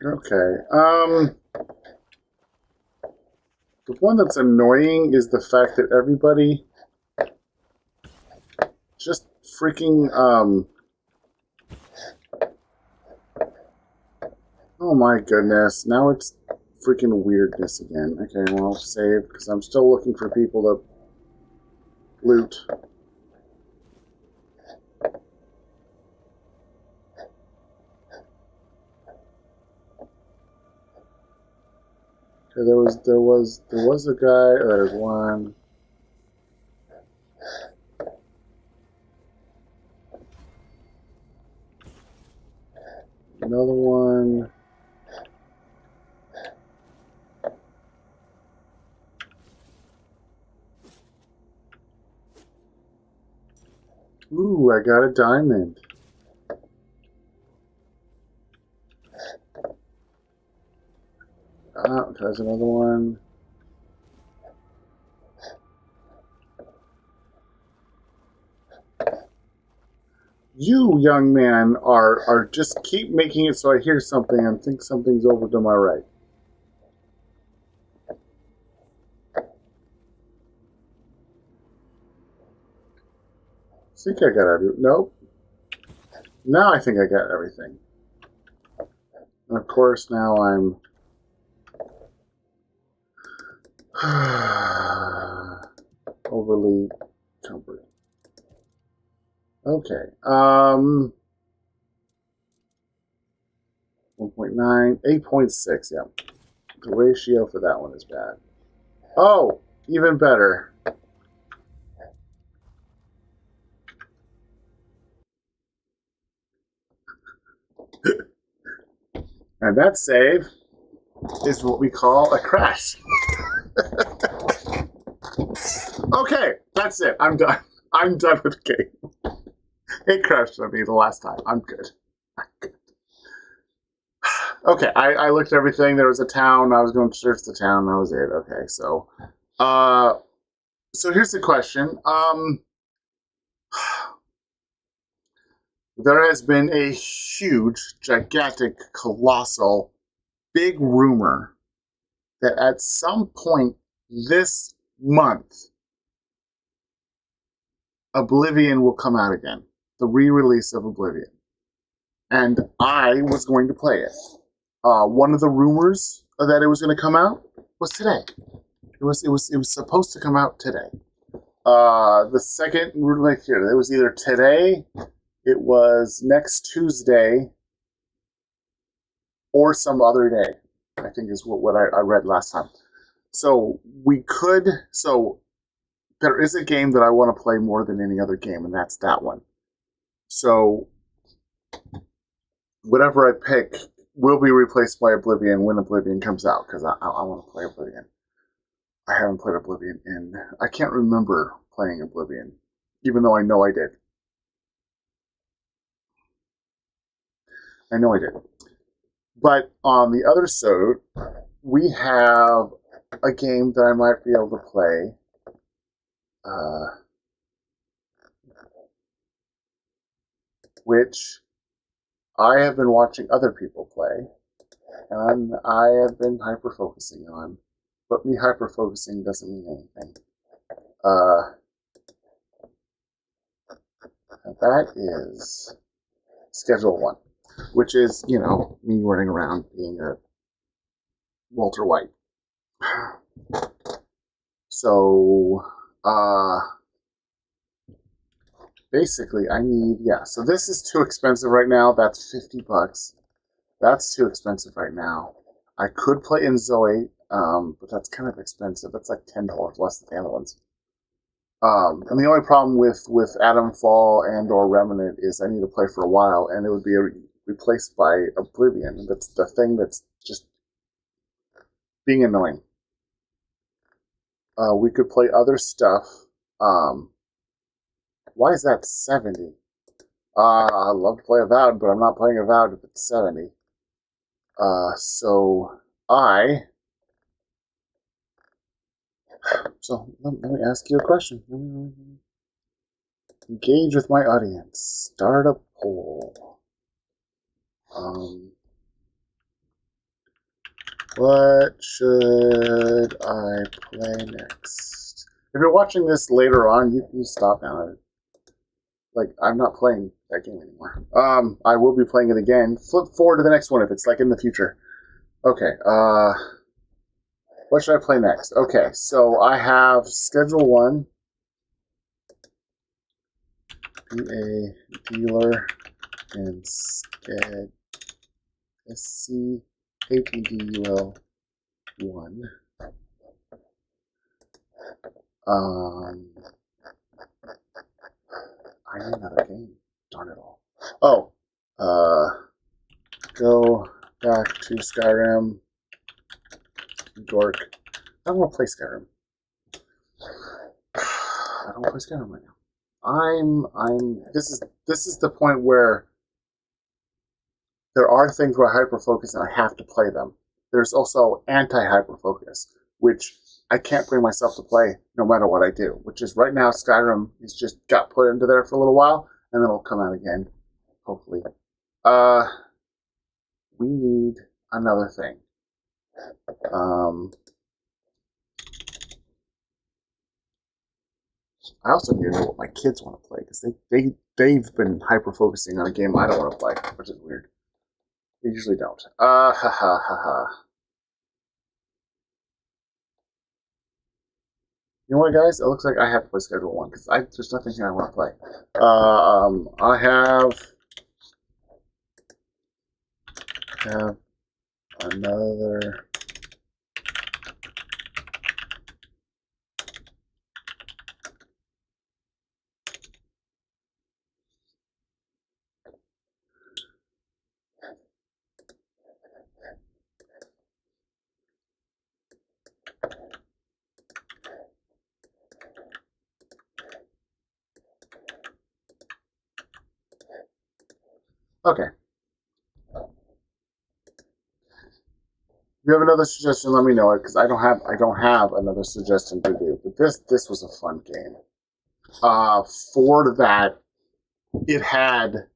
Okay. The one that's annoying is the fact that everybody just freaking, Oh my goodness. Now it's freaking weirdness again. Okay, well, save, because I'm still looking for people to loot. Okay, there was a guy, there's one. Another one. Ooh, I got a diamond. There's another one. You, young man, are just keep making it so I hear something and think something's over to my right. I think I got everything. Nope. Now I think I got everything. And of course, now I'm overly comforted. Okay. 1.9, 8.6, yeah. The ratio for that one is bad. Oh, even better. And that save is what we call a crash. Okay, that's it. I'm done. I'm done with the game. It crashed on me the last time. I'm good. Okay, I looked at everything. There was a town. I was going to search the town. That was it. Okay, so here's the question. There has been a huge, gigantic, colossal, big rumor that at some point this month, Oblivion will come out again. The re-release of Oblivion. And I was going to play it. One of the rumors that it was going to come out was today. It was supposed to come out today. The second, like here, it was either today, it was next Tuesday, or some other day. I think is what I read last time. So there is a game that I want to play more than any other game, and that's that one. So whatever I pick will be replaced by Oblivion when Oblivion comes out, because I want to play Oblivion. I haven't played Oblivion I can't remember playing Oblivion, even though I know I did. I know I did. But on the other side, we have a game that I might be able to play. Which I have been watching other people play, and I have been hyper-focusing on. But me hyper-focusing doesn't mean anything. And that is Schedule 1, which is, me running around being a Walter White. So, basically, I need, so this is too expensive right now. That's $50. That's too expensive right now. I could play in Zoe, but that's kind of expensive. That's like $10 less than the other ones. And the only problem with Atomfall and or Remnant is I need to play for a while, and it would be replaced by Oblivion. That's the thing that's just being annoying. We could play other stuff. Why is that 70? I'd love to play Avowed, but I'm not playing Avowed if it's 70. So let me ask you a question. Engage with my audience. Start a poll. What should I play next? If you're watching this later on, you stop now. Like, I'm not playing that game anymore. I will be playing it again. Flip forward to the next one if it's like in the future. Okay, what should I play next? Okay, so I have Schedule 1. Be a dealer in Sched. SCHEDUL 1. I need another game. Darn it all. Oh, go back to Skyrim. Dork. I don't want to play Skyrim. I don't want to play Skyrim right now. This is the point where there are things where I hyper-focus and I have to play them. There's also anti-hyper-focus, which I can't bring myself to play no matter what I do, which is right now Skyrim is just got put into there for a little while, and then it'll come out again, hopefully. We need another thing. I also need to know what my kids want to play, because they've been hyper-focusing on a game I don't want to play, which is weird. They usually don't. Ha ha ha ha. You know what, guys? It looks like I have to play Schedule 1 because there's nothing here I want to play. I have another. Okay. If you have another suggestion, let me know it because I don't have another suggestion to do. But this was a fun game. For that, it had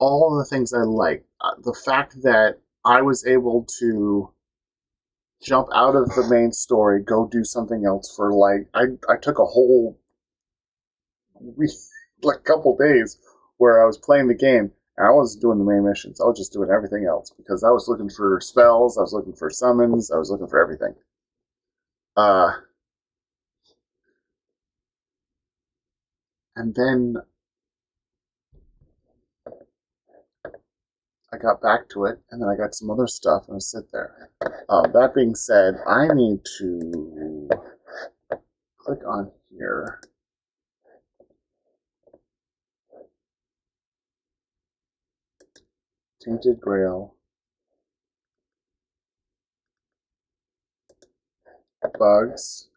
all the things I like. The fact that I was able to jump out of the main story, go do something else for like I took a whole week, like couple days where I was playing the game and I wasn't doing the main missions. I was just doing everything else because I was looking for spells, I was looking for summons, I was looking for everything. And then I got back to it, and then I got some other stuff, and I sit there. That being said, I need to click on here. Tainted Grail. Bugs.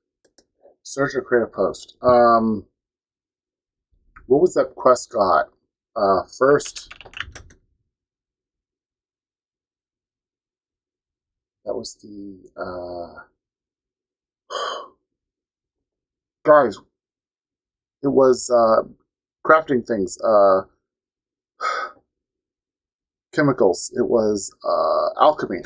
Search or create a post. What was that quest got? First, that was the guys. It was crafting things, chemicals. It was alchemy.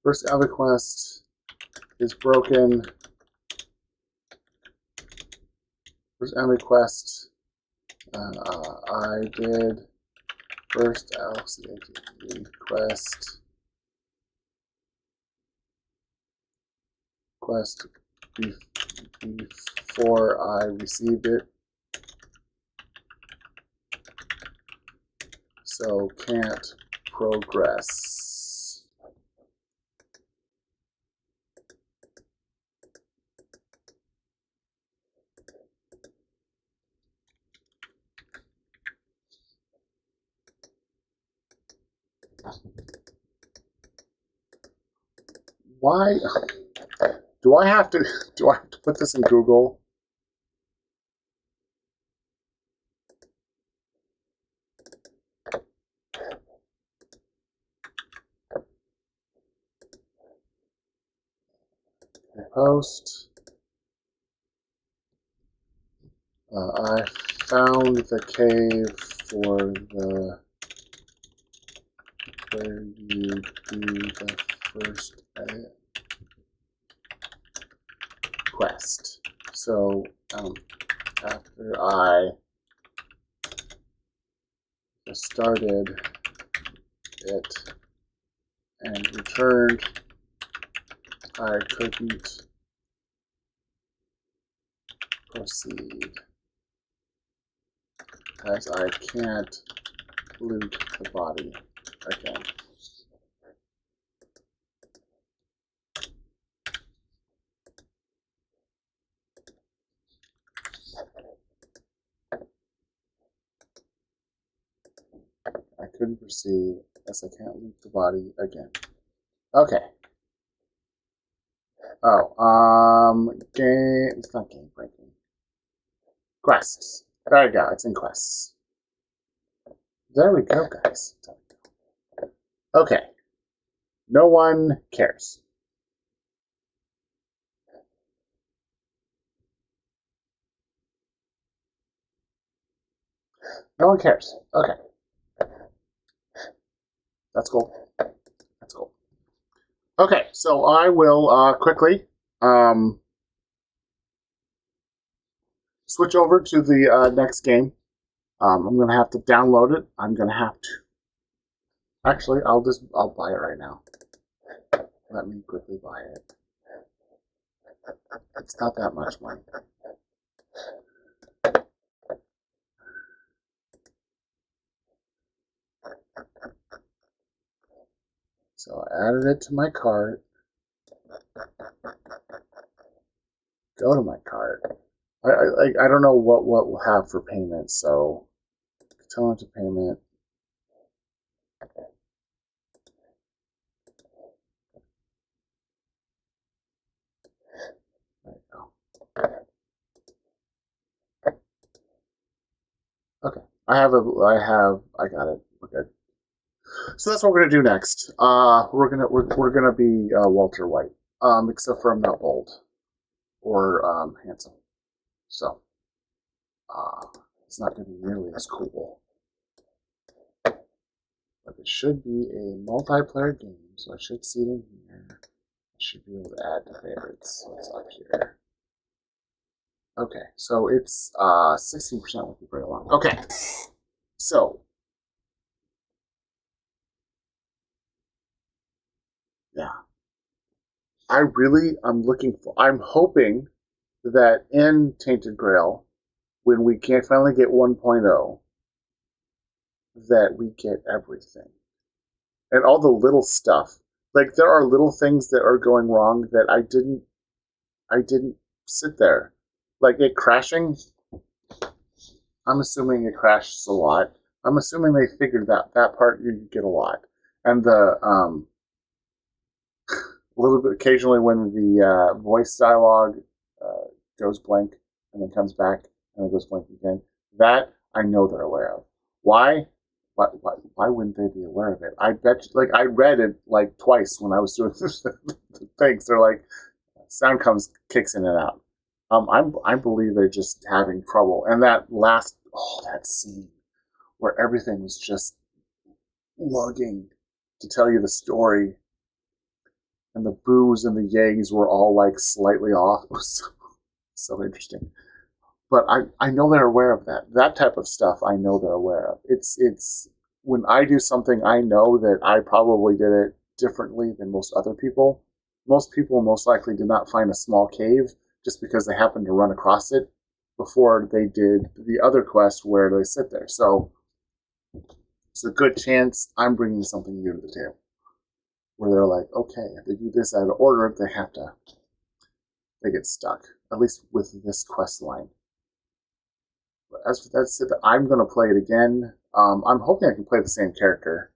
First Avalon quest is broken. First Avalon quest I did. First LCAT quest before I received it. So can't progress. Why do I have to put this in Google? Post. I found the cave for where you do the first I started it and returned I couldn't proceed as I can't loot the body again. I couldn't proceed as I can't loot the body again. Okay. Oh, game. It's not game breaking. Quests. There we go. It's in quests. There we go, guys. There we go. Okay. No one cares. No one cares. Okay. That's cool. That's cool. Okay, so I will quickly switch over to the next game. I'm going to have to download it. I'm going to have to... Actually, I'll buy it right now. Let me quickly buy it. It's not that much money. So I added it to my cart. Go to my cart. I don't know what we'll have for payment, so tell them to payment. There you go. Okay, I got it. We're good. So that's what we're gonna do next. We're gonna be Walter White, except for I'm not bold or handsome, so it's not gonna be nearly as cool. But it should be a multiplayer game, so I should see it in here. I should be able to add to favorites. So it's up here. Okay, so it's 16% will be very long. Okay, so yeah, I'm hoping that in Tainted Grail, when we can finally get 1.0, that we get everything and all the little stuff. Like there are little things that are going wrong that I didn't sit there. Like it crashing, I'm assuming it crashes a lot. I'm assuming they figured that part you get a lot. And the a little bit occasionally when the voice dialogue goes blank and then comes back and then goes blank again. That I know they're aware of. Why? Why wouldn't they be aware of it? I bet you, like I read it like twice when I was doing things. They're like sound kicks in and out. I believe they're just having trouble. And that scene where everything was just lugging to tell you the story, and the boos and the yangs were all like slightly off. It was so interesting. But I know they're aware of that. That type of stuff I know they're aware of. It's when I do something, I know that I probably did it differently than most other people. Most people most likely did not find a small cave just because they happened to run across it before they did the other quest where they sit there. So it's a good chance I'm bringing something new to the table. Where they're like, okay, if they do this out of order, they get stuck. At least with this quest line. But as for that said, I'm going to play it again. I'm hoping I can play the same character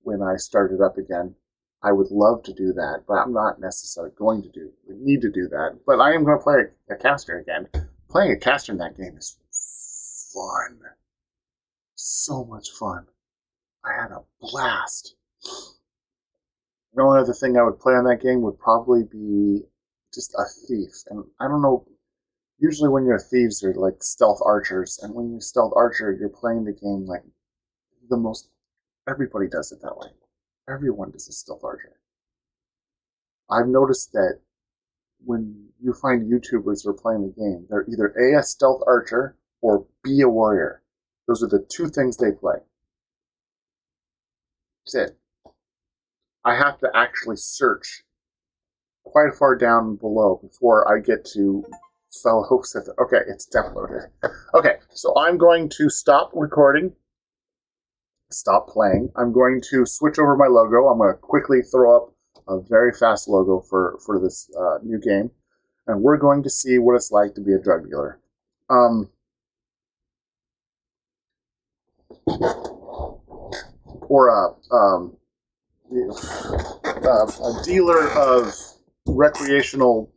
when I start it up again. I would love to do that, but I'm not necessarily going to need to do that. But I am going to play a caster again. Playing a caster in that game is fun. So much fun. I had a blast. The only other thing I would play on that game would probably be just a thief. And I don't know, usually when you're thieves, they're like stealth archers. And when you're stealth archer, you're playing the game like everybody does it that way. Everyone does a stealth archer. I've noticed that when you find YouTubers who are playing the game, they're either A, a stealth archer, or B, a warrior. Those are the two things they play. That's it. I have to actually search quite far down below before I get to fellow Sith. Okay, it's downloaded. Okay, so I'm going to stop recording, stop playing. I'm going to switch over my logo. I'm going to quickly throw up a very fast logo for this new game, and we're going to see what it's like to be a drug dealer. Or a dealer of recreational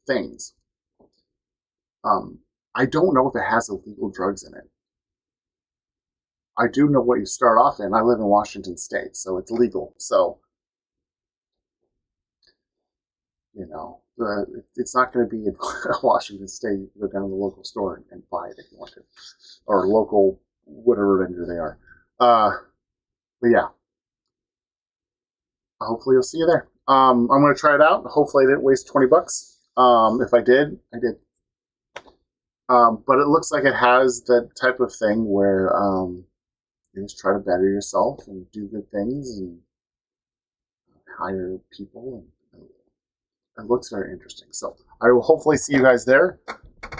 things. I don't know if it has illegal drugs in it. I do know what you start off in. I live in Washington State, so it's legal. So, you know, it's not going to be in Washington State. You can go down to the local store and buy it if you want to. Or local, whatever vendor they are. But yeah. Hopefully you'll see you there. I'm going to try it out. Hopefully I didn't waste $20. If I did, I did. But it looks like it has that type of thing where you just try to better yourself and do good things and hire people. And it looks very interesting. So I will hopefully see you guys there.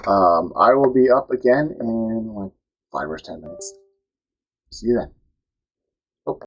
I will be up again in like 5 or 10 minutes. See you then.